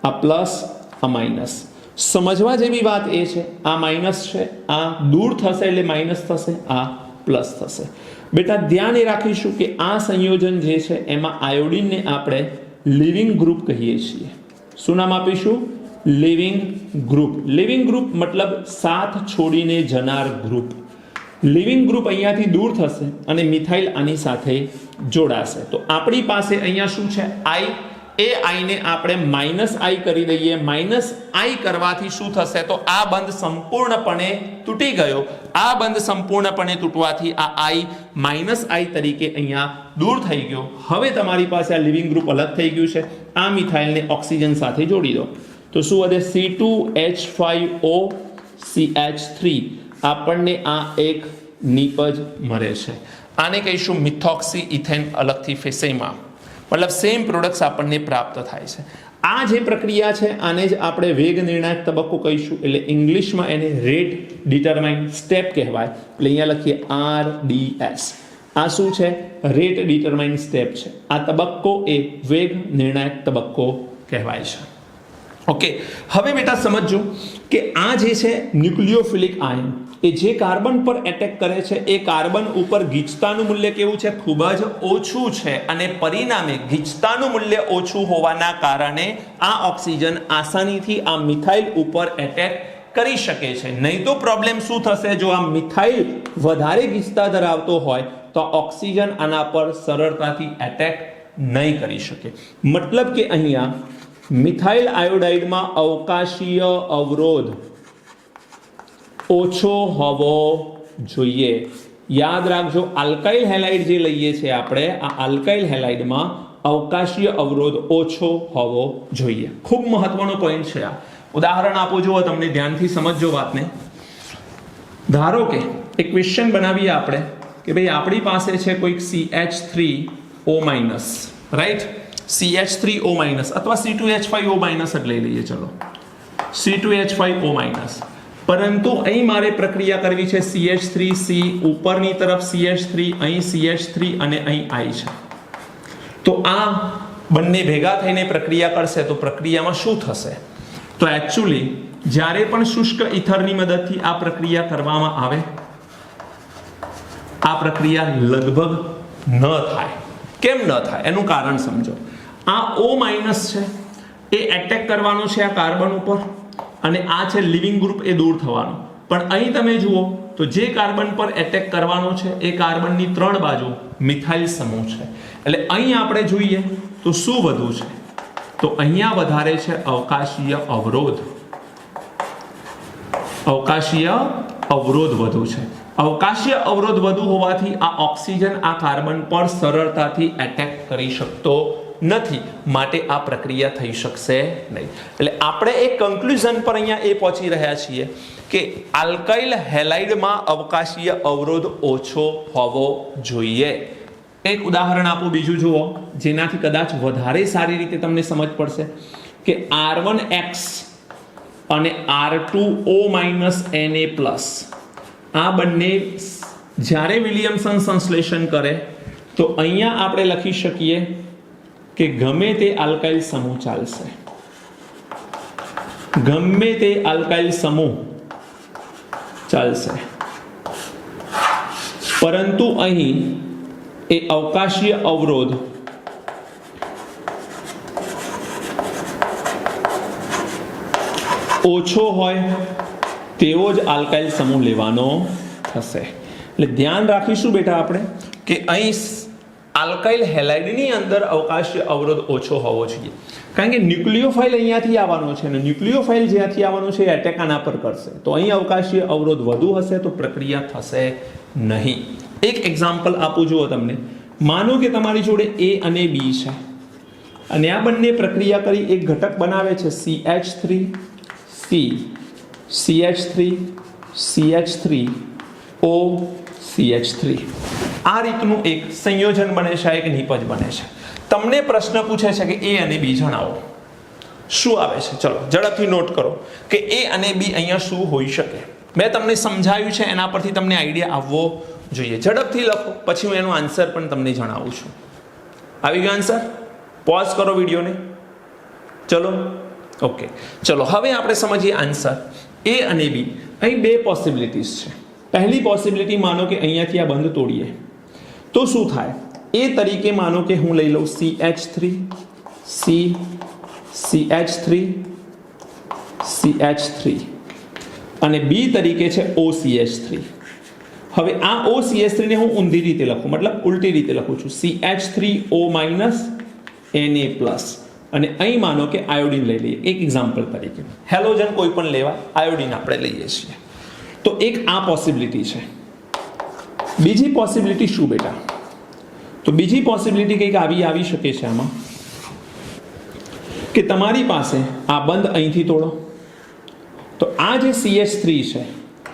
આ પ્લસ, આ માઇનસ. સમજવા જેવી વાત એ છે, આ માઇનસ છે, આ દૂર થશે એટલે માઇનસ થશે, આ પ્લસ થશે. બેટા ધ્યાન એ રાખીશું કે આ સંયોજન જે છે એમાં આયોડિનને આપણે લિવિંગ ગ્રુપ કહીએ છીએ. શું નામ આપીશું? Living group. લિવિંગ ગ્રુપ મતલબ સાથ છોડીને જનાર ગ્રુપ. લિવિંગ ગ્રુપ અહીંયાથી દૂર થશે અને મિથાઇલ આની સાથે જોડાશે. તો આપણી પાસે અહીંયા શું છે? I. એ આઈને આપણે -I કરી દઈએ. -I કરવાથી શું થશે? તો આ બંધ સંપૂર્ણપણે તૂટી ગયો. આ બંધ સંપૂર્ણપણે તૂટવાથી આ I -I તરીકે અહીંયા દૂર થઈ ગયો. હવે તમારી પાસે આ લિવિંગ ગ્રુપ અલગ થઈ ગયું છે. આ મિથાઇલને ઓક્સિજન સાથે જોડી દો તો શું વધે? C2H5O CH3. આપણને આ એક નિપજ મળે છે. આને કહીશું મિથોક્સી ઇથેન અલગથી ફેસેમાં, મતલબ સેમ પ્રોડક્ટ્સ આપણને પ્રાપ્ત થાય છે. આ જે પ્રક્રિયા છે આને જ આપણે વેગ નિર્ણાયક તબક્કો કહીશું, એટલે ઇંગ્લિશમાં એને રેટ ડિટરમાઇન સ્ટેપ કહેવાય. એટલે અહીંયા લખીએ RDS. આ શું છે? રેટ ડિટરમાઇન સ્ટેપ છે. આ તબક્કો એ વેગ નિર્ણાયક તબક્કો કહેવાય છે. ઓકે, હવે બેટા સમજો કે આ જે છે ન્યુક્લિયોફિલિક આયન એ જે કાર્બન પર એટેક કરે છે એ કાર્બન ઉપર ગીચતાનું મૂલ્ય કેવું છે? ખૂબ જ ઓછું છે. અને પરિણામે ગીચતાનું મૂલ્ય ઓછું હોવાના કારણે આ ઓક્સિજન આસાનીથી આ મિથાઇલ ઉપર એટેક કરી શકે છે. નહીં તો પ્રોબ્લેમ શું થશે? જો આ મિથાઇલ વધારે ગીચતા ધરાવતો હોય તો ઓક્સિજન આના પર સરળતાથી એટેક નહીં કરી શકે. મતલબ કે અહીંયા મિથાઇલ આયોડાઇડમાં અવકાશીય અવરોધ ઓછો હોવો જોઈએ. યાદ રાખજો, આલ્કાઇલ હેલાઇડ જે લઈએ છીએ આપણે, આ આલ્કાઇલ હેલાઇડમાં અવકાશીય અવરોધ ઓછો હોવો જોઈએ. ખૂબ મહત્વનો પોઈન્ટ છે આ. ઉદાહરણ આપું જુઓ, તમને ધ્યાનથી સમજજો વાતને. ધારો કે એક ક્વેશ્ચન બનાવીએ આપણે કે ભાઈ આપણી પાસે છે કોઈક CH3O રાઈટ, CH3O અથવા C2H5O જ લઈ લઈએ. ચલો C2H5O, પરંતુ અહીં મારે પ્રક્રિયા કરવી છે CH3C, ઉપરની તરફ CH3, અહીં CH3 અને અહીં I છે. તો આ બંને ભેગા થઈને પ્રક્રિયા કરશે તો પ્રક્રિયામાં શું થશે? તો એકચ્યુઅલી જ્યારે પણ શુષ્ક ઇથરની મદદથી આ પ્રક્રિયા કરવામાં આવે, આ પ્રક્રિયા લગભગ ન થાય. કેમ ન થાય એનું કારણ સમજો. આ O- છે એ એટેક કરવાનો છે આ કાર્બન ઉપર, અને આ છે લિવિંગ ગ્રુપ એ દૂર થવાનું. પણ અહીં તમે જુઓ તો જે કાર્બન પર એટેક કરવાનો છે એ કાર્બનની 3 બાજુ મિથાઇલ સમૂહ છે. એટલે અહીં આપણે જોઈએ તો શું વધુ છે? તો અહીંયા વધારે છે અવકાશીય અવરોધ. અવકાશીય અવરોધ વધુ છે. અવકાશીય અવરોધ વધુ હોવાથી આ ઓક્સિજન આ કાર્બન પર સરળતાથી એટેક કરી શકતો નથી, માટે આ પ્રક્રિયા થઈ શકશે નહીં. એટલે આપણે એક કન્ક્લુઝન પર અહીંયા એ પહોંચી રહ્યા છીએ કે આલ્કાઇલ હેલાઇડમાં અવકાશીય અવરોધ ઓછો હોવો જોઈએ. એક ઉદાહરણ આપું બીજું જુઓ, જેનાથી કદાચ વધારે સારી રીતે તમને સમજ પડશે કે R1X અને R2O Na+, આ બંને જ્યારે વિલિયમસન સંશ્લેષણ કરે તો અહીંયા આપણે લખી શકીએ કે ગમે તે આલ્કાઇલ સમૂહ ચાલશે. ગમે તે આલ્કાઇલ સમૂહ ચાલશે, પરંતુ અહીં એ અવકાશીય અવરોધ ઓછો હોય તેવો જ આલ્કાઇલ સમૂહ લેવાનો થશે. એટલે ધ્યાન રાખીશું બેટા આપણે કે અહીં આલ્કાઇલ હેલાઇડની અંદર અવકાશીય અવરોધ ઓછો હોવો જોઈએ, કારણ કે ન્યુક્લિયોફાઇલ અહીંયાથી આવવાનો છે અને ન્યુક્લિયોફાઇલ જ્યાંથી આવવાનો છે એ એટેક આના પર કરશે. તો અહીં અવકાશીય અવરોધ વધુ હશે તો પ્રક્રિયા થશે નહીં. એક એક્ઝામ્પલ આપું જુઓ તમને. માનો કે તમારી જોડે A અને B છે અને આ બંને પ્રક્રિયા કરી એક ઘટક બનાવે છે CH3C, CH3, CH3O, CH3. આ રીતનું એક સંયોજન બને છે, એક નિપજ બને છે. તમને પ્રશ્ન પૂછે છે કે A અને B જણાવો. શું આવે છે? ચલો ઝડપથી નોટ કરો કે A અને B અહીંયા શું હોઈ શકે. મેં તમને સમજાવ્યું છે, એના પરથી તમને આઈડિયા આવવો જોઈએ. ઝડપથી લખો, પછી હું એનો આન્સર પણ તમને જણાવું છું. આવી ગયો આન્સર? પોઝ કરો વિડીયોને. ચલો ઓકે, ચલો હવે આપણે સમજીએ આન્સર. A અને B, અહીં બે પોસિબિલિટીઝ છે. પહેલી પોસિબિલિટી, માનો કે અહીંયાથી આ બંધ તોડીએ તો શું થાય? A તરીકે માનો કે હું લઈ લઉં CH3, C, CH3, CH3 અને B તરીકે છે OCH3. હવે આ OCH3 ને હું ઊંધી રીતે લખું, મતલબ ઉલટી રીતે લખું છું, CH3O Na+, અને અહીં માનો કે આયોડિન લઈ લઈએ એક એક્ઝામ્પલ તરીકે. હેલોજન કોઈ પણ લેવા, આયોડિન આપણે લઈએ છીએ. તો એક આ પોસિબિલિટી છે. બીજી પોસિબિલિટી શું બેટા? તો બીજી પોસિબિલિટી કંઈક આવી શકે છે આમાં કે તમારી પાસે આ બંધ અહીંથી તોડો તો આ જે CH3 છે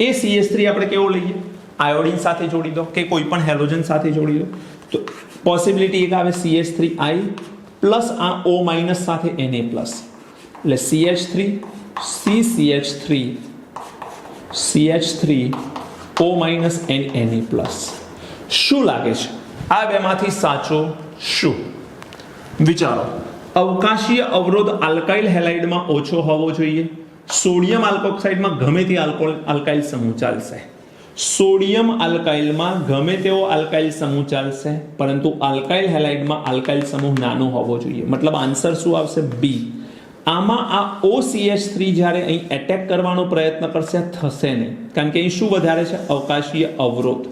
એ CH3 આપણે કેવો લઈએ? આયોડિન સાથે જોડી દો કે કોઈ પણ હેલોજન સાથે જોડી દો. તો પોસિબિલિટી એક આવે CH3I પ્લસ આ O- સાથે Na+, એટલે CH3 CCH3 CH3O- Na+. શું લાગે છે આ બેમાંથી સાચું શું? વિચારો. અવકાશીય અવરોધ આલ્કાઇલ હેલાઇડમાં ઓછો હોવો જોઈએ. સોડિયમ આલ્કોક્સાઇડમાં ગમે તે આલ્કાઇલ સમૂહ ચાલશે. સોડિયમ આલ્કાઇલમાં ગમે તેવો આલ્કાઇલ સમૂહ ચાલશે, પરંતુ આલ્કાઇલ હેલાઇડમાં આલ્કાઇલ સમૂહ નાનો હોવો જોઈએ. મતલબ આન્સર શું આવશે? B. આમાં આ OCH3 જ્યારે અહીં એટેક કરવાનો પ્રયત્ન કરશે થશે નહીં, કારણ કે અહીં શું વધારે છે? અવકાશીય અવરોધ.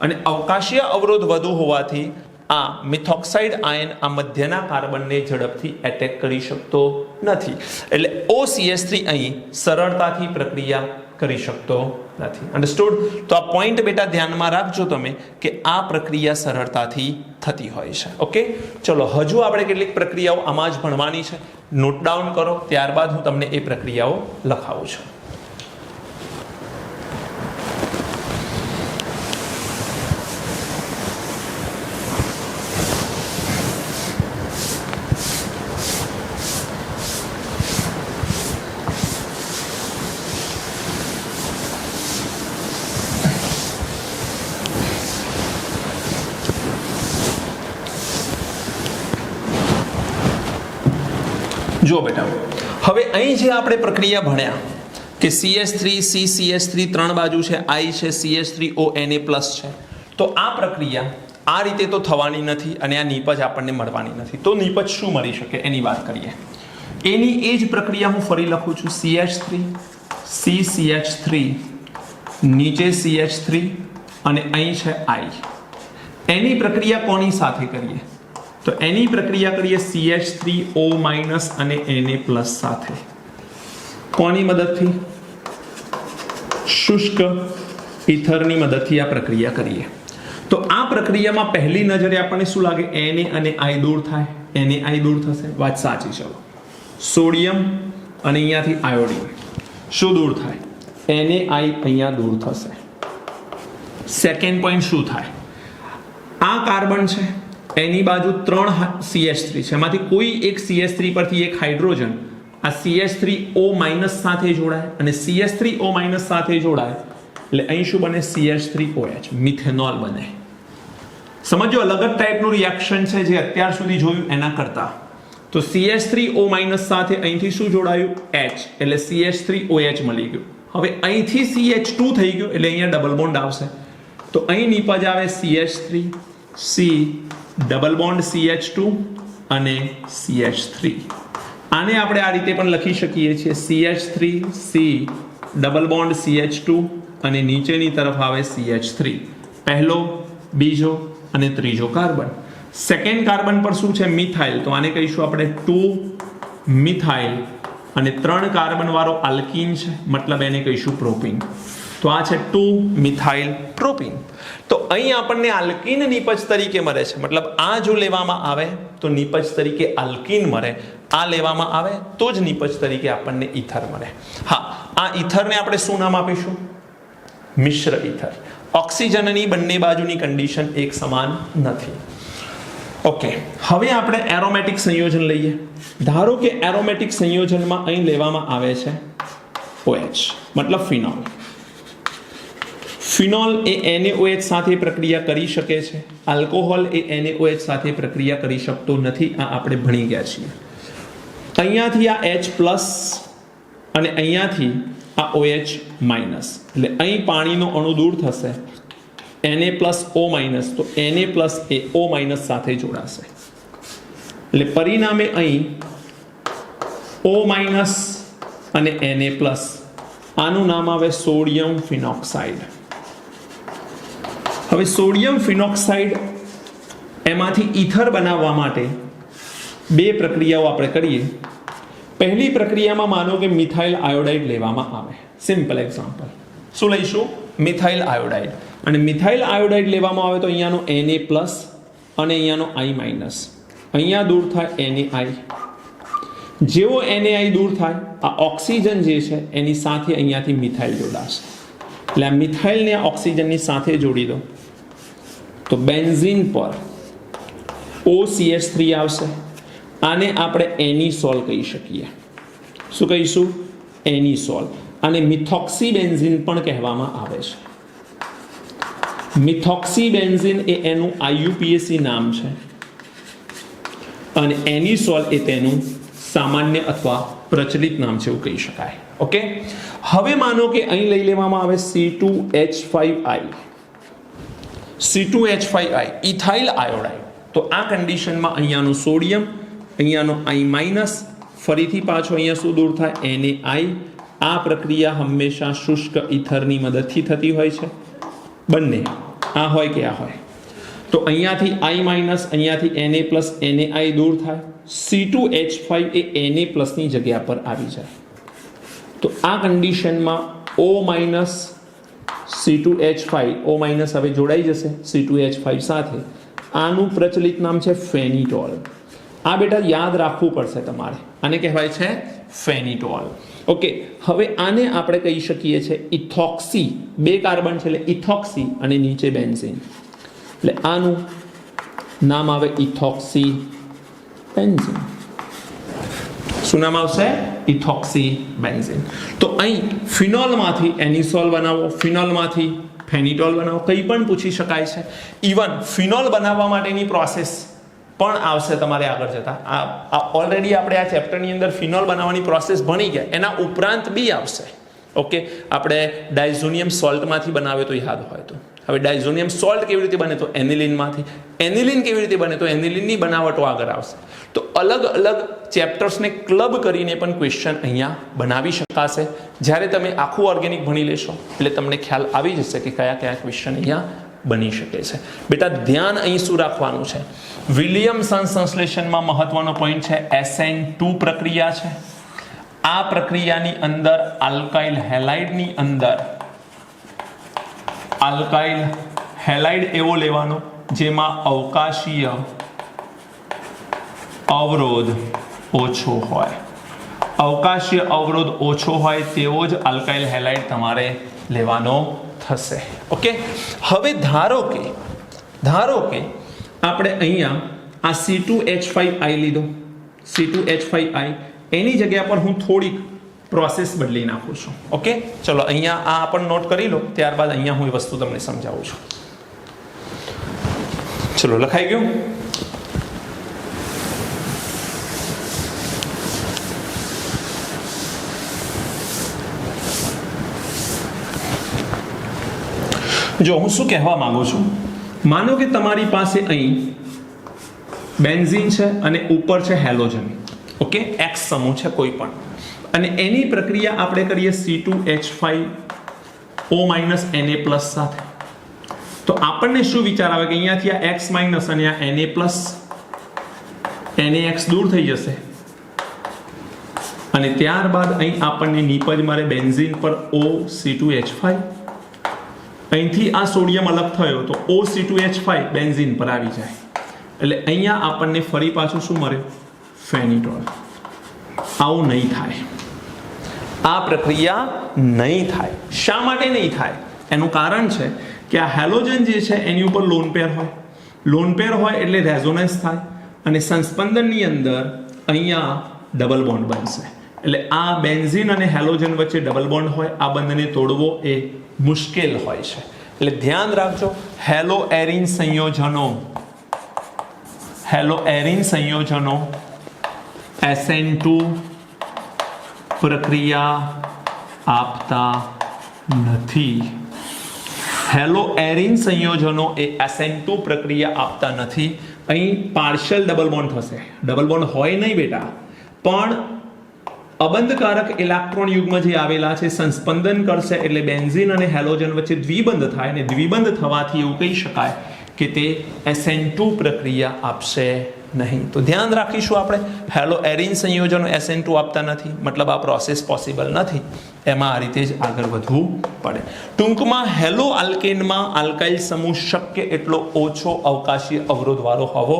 અને અવકાશીય અવરોધ વધુ હોવાથી આ મિથોક્સાઇડ આયન આ મધ્યના કાર્બનને ઝડપથી એટેક કરી શકતો નથી. એટલે OCH3 અહીં સરળતાથી પ્રક્રિયા કરી શકતો નથી. અન્ડરસ્ટુડ? તો આ પોઈન્ટ બેટા ધ્યાનમાં રાખજો તમે કે આ પ્રક્રિયા સરળતાથી થતી હોય છે. ઓકે, ચલો હજુ આપણે કેટલીક પ્રક્રિયાઓ આમાં જ ભણવાની છે. નોટ ડાઉન કરો, ત્યારબાદ હું તમને એ પ્રક્રિયાઓ લખાવું છું. જો બેટા, હવે અહીં જે આપણે પ્રક્રિયા ભણ્યા કે CH3 CCH3 ત્રણ બાજુ છે, I છે, CH3O Na+ છે, તો આ પ્રક્રિયા આ રીતે તો થવાની નથી અને આ નીપજ આપણને મળવાની નથી. તો નીપજ શું મળી શકે એની વાત કરીએ. એની એ જ પ્રક્રિયા હું ફરી લખું છું, CH3 CCH3 નીચે CH3 અને અહીં છે I. એની પ્રક્રિયા કોની સાથે કરીએ? તો એની પ્રક્રિયા કરીએ CH3O- અને Na+ સાથે. કોની મદદથી? શુષ્ક ઇથરની મદદથી આ પ્રક્રિયા કરીએ. તો આ પ્રક્રિયામાં પહેલી નજરે આપણને શું લાગે? Na અને I દૂર થાય. Na દૂર થશે, વાત સાચી. ચલો, સોડિયમ અને અહીંયાથી આયોડિન શું દૂર થાય? Na અહીંયા દૂર થશે. સેકન્ડ પોઈન્ટ શું થાય? આ કાર્બન છે, એની બાજુ 3 CH3 છે, એમાંથી કોઈ એક CH3 પરથી એક હાઇડ્રોજન આ CH3O- સાથે જોડાય અને CH3O- સાથે જોડાય એટલે અહીં શું બને? CH3OH, મિથેનોલ બને. સમજો, અલગ જ ટાઈપનું રિએક્શન છે જે અત્યાર સુધી જોયું એના કરતા. તો CH3O- સાથે અહીંથી શું જોડાયું? H, એટલે CH3OH મળી ગયું. હવે અહીંથી CH2 થઈ ગયું એટલે અહીંયા ડબલ બોન્ડ આવશે. તો અહીં નીપજ આવે CH3 C double bond CH2 અને CH3. આને આપણે આ રીતે પણ લખી શકીએ છીએ, CH3 C double bond CH2 અને નીચેની તરફ આવે CH3. પહેલો, બીજો અને ત્રીજો કાર્બન. સેકન્ડ કાર્બન પર શું છે? મિથાઇલ. તો આને કહીશું આપણે 2 મિથાઇલ અને 3 કાર્બન વાળો આલ્કીન છે, મતલબ એને કહીશું પ્રોપીન. તો આ છે 2 મિથાઇલ પ્રોપીન. તો અહીં આપણને આલ્કીન નીપજ તરીકે મળે છે, મતલબ આ જો લેવામાં આવે તો નીપજ તરીકે આલ્કીન મળે, આ લેવામાં આવે તો જ નીપજ તરીકે આપણને ઈથર મળે. હા, આ ઈથરને આપણે શું નામ આપીશું? મિશ્ર ઈથર. ઓક્સિજનની બંને બાજુની કન્ડિશન એક સમાન નથી. ઓકે, હવે આપણે એરોમેટિક સંયોજન લઈએ. ધારો કે એરોમેટિક સંયોજનમાં અહીં લેવામાં આવે છે OH, મતલબ ફિનોલ. ફિનોલ એ NaOH સાથે પ્રક્રિયા કરી શકે છે. આલ્કોહોલ એ NaOH સાથે પ્રક્રિયા કરી શકતો નથી. આ આપણે ભણી ગયા છીએ. અહીંયાથી આ H+ અને અહીંયાથી આ OH-, એટલે અહીં પાણીનો અણુ દૂર થશે, Na+O-, તો Na+ એ O- સાથે જોડાશે. એટલે પરિણામે અહીં O- અને Na+, આનું નામ આવે સોડિયમ ફિનોક્સાઇડ. હવે સોડિયમ ફિનોક્સાઇડ એમાંથી ઈથર બનાવવા માટે બે પ્રક્રિયાઓ આપણે કરીએ. પહેલી પ્રક્રિયામાં માનો કે મિથાઇલ આયોડાઇડ લેવામાં આવે. Simple example. શું લઈશું? Methyl iodide. અને મિથાઇલ આયોડાઇડ લેવામાં આવે તો અહીંયાનો Na+ અને અહીંયાનો I-, અહીંયા દૂર થાય Na. જેવો Na દૂર થાય, આ ઓક્સિજન જે છે એની સાથે અહીંયાથી મિથાઇલ જોડાશે. એટલે આ મિથાઇલને આ ઓક્સિજનની સાથે જોડી દો તો બેન્ઝીન પર OCH3 આવશે. આને આપણે એનિસોલ કહી શકીએ. શું કહીશું? એનિસોલ. આને મિથોક્સીબેન્ઝીન પણ કહેવામાં આવે છે. મિથોક્સીબેન્ઝીન એ એનું IUPAC નામ છે અને એનિસોલ એ તેનું સામાન્ય અથવા પ્રચલિત નામ છે એવું કહી શકાય. ઓકે, હવે માનો કે અહીં લઈ લેવામાં આવે C2H5I. C2H5I ethyl iodide. તો આ કન્ડિશનમાં અહીંયાનું સોડિયમ, અહીંયાનો I-, ફરીથી પાછો અહીંયા શું દૂર થાય? Na. આ પ્રક્રિયા હંમેશા શુષ્ક ઇથરની મદદથી થતી હોય છે. બંને આ હોય કે આ હોય. તો અહીંયાથી I-, અહીંયાથી Na+, Na દૂર થાય. C2H5 એ Na+ ની જગ્યા પર આવી જાય. તો આ કન્ડિશનમાં O minus C2H5 O minus હવે જોડાઈ જશે C2H5 સાથે. આનું પ્રચલિત નામ છે ફેનિટોલ. આ બેટા યાદ રાખવું પડશે તમારે. આને કહેવાય છે ફેનિટોલ. ઓકે, હવે આને આપણે કહી શકીએ છીએ ઇથોક્સી. 2 કાર્બન છે એટલે ઇથોક્સી અને નીચે બેન્ઝીન. એટલે આનું નામ આવે ઇથોક્સી બેન્ઝીન. શું નામ આવશે? Ethoxy benzene. તો અહીં ફિનોલમાંથી એનિસોલ બનાવો, ફિનોલમાંથી ફેનિટોલ બનાવો, કંઈ પણ પૂછી શકાય છે. ઇવન ફિનોલ બનાવવા માટેની પ્રોસેસ પણ આવશે તમારે આગળ જતા. આ ઓલરેડી આપણે આ ચેપ્ટરની અંદર ફિનોલ બનાવવાની પ્રોસેસ ભણી ગયા. એના ઉપરાંત બી આવશે. ઓકે, આપણે ડાયઝોનિયમ સોલ્ટમાંથી બનાવે તો યાદ હોય તો. હવે ડાયઝોનિયમ સોલ્ટ કેવી રીતે બને તો એનિલિનમાંથી. એનિલિન કેવી રીતે બને તો એનિલિનની બનાવટો આગળ આવશે. તો અલગ અલગ ચેપ્ટર્સને ક્લબ કરીને પણ ક્વેશ્ચન અહીંયા બનાવી શકાશે. જ્યારે તમે આખું ઓર્ગેનિક ભણી લેશો એટલે તમને ખ્યાલ આવી જશે કે કયા કયા ક્વેશ્ચન અહીંયા બની શકે છે. બેટા ધ્યાન અહીં શું રાખવાનું છે? વિલિયમસન સંશ્લેષણમાં મહત્વનો પોઈન્ટ છે SN2 પ્રક્રિયા છે. આ પ્રક્રિયાની અંદર આલ્કાઇલ હેલાઇડની અંદર આલ્કાઇલ હેલાઇડ એવો લેવાનો જેમાં અવકાશીય અવરોધ ઓછો હોય. અવકાશીય અવરોધ ઓછો હોય તેવો જ આલ્કાઇલ હેલાઇડ તમારે લેવાનો થશે. ઓકે, હવે ધારો કે આપણે અહીંયા આ C2H5I લીધો. C2H5I એની જગ્યા પર હું થોડીક પ્રોસેસ બદલી નાખું છું. ઓકે, ચલો અહીંયા આ પણ નોટ કરી લો, ત્યારબાદ અહીંયા હું એ વસ્તુ તમને સમજાવું છું. ચલો લખાઈ ગયું. જો હું શું કહેવા માંગુ છું, માનો કે તમારી પાસે અહીં બેન્ઝીન છે અને ઉપર છે હેલોજન. ઓકે, X સમૂહ છે કોઈ પણ, અને એની પ્રક્રિયા આપણે કરીએ C2H5O Na+ સાથે. તો આપણને શું વિચાર આવે કે અહીંયાથી આ X- અને આ Na+, NaX દૂર થઈ જશે અને ત્યારબાદ અહીં આપણને નીપજ મળે બેન્ઝીન પર OC2H5. અહીંથી આ સોડિયમ અલગ થયો તો OC2H5 બેન્ઝીન પર આવી જાય એટલે અહીંયા આપણને ફરી પાછું શું મળે? ફેનિટોલ. આવું નહીં થાય. આ પ્રક્રિયા નહીં થાય. શા માટે નહીં થાય? એનું કારણ છે કે આ હેલોજન જે છે એની ઉપર લોન પેર હોય. લોન પેર હોય એટલે રેઝોનન્સ થાય અને સંસ્પંદનની અંદર અહીંયા ડબલ બોન્ડ બનશે. એટલે આ બેન્ઝીન અને હેલોજન વચ્ચે ડબલ બોન્ડ હોય. આ બંનેને તોડવો એ મુશ્કેલ હોય છે. એટલે ધ્યાન રાખજો, હેલો એરિન સંયોજનો SN2 પ્રક્રિયા આપતા નથી. હેલો એરિન સંયોજનો એ SN2 પ્રક્રિયા આપતા નથી. અહીં પાર્શિયલ ડબલ બોન્ડ થશે. ડબલ બોન્ડ હોય નહીં બેટા, પણ અબંધકારક ઇલેક્ટ્રોન યુગ્મ જે આવેલા છે સંસ્પંદન કરશે એટલે બેન્ઝીન અને હેલોજન વચ્ચે દ્વિબંધ થાય અને દ્વિબંધ થવાથી એવું કહી શકાય કે તે SN2 પ્રક્રિયા આપશે નહીં. તો ધ્યાન રાખીશું આપણે, હેલો એરિન સંયોજનો SN2 આપતા નથી, મતલબ આ પ્રોસેસ પોસિબલ નથી. એમાં આ રીતે જ આગળ વધવું પડે. ટૂંકમાં હેલો આલ્કેનમાં આલ્કાઇલ સમૂહ શક્ય એટલો ઓછો અવકાશી અવરોધવાળો હોવો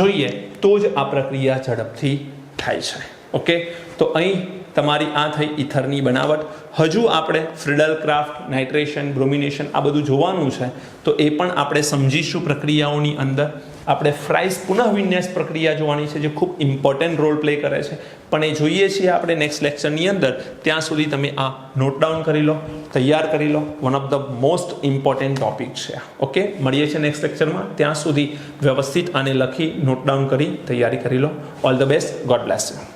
જોઈએ, તો જ આ પ્રક્રિયા ઝડપથી થાય છે. ઓકે, તો અહીં તમારી આ થઈ ઇથરની બનાવટ. હજુ આપણે ફ્રીડલ ક્રાફ્ટ, નાઇટ્રેશન, બ્રોમિનેશન આ બધું જોવાનું છે, તો એ પણ આપણે સમજીશું પ્રક્રિયાઓની અંદર. આપણે ફ્રાઇસ પુનઃવિન્યાસ પ્રક્રિયા જોવાની છે જે ખૂબ ઇમ્પોર્ટન્ટ રોલ પ્લે કરે છે, પણ એ જોઈએ છીએ આપણે નેક્સ્ટ લેક્ચરની અંદર. ત્યાં સુધી તમે આ નોટ ડાઉન કરી લો, તૈયાર કરી લો. One of the most important topic છે. ઓકે, મળીએ છીએ નેક્સ્ટ લેક્ચરમાં. ત્યાં સુધી વ્યવસ્થિત આને લખી નોટ ડાઉન કરી તૈયારી કરી લો. All the best. God bless you.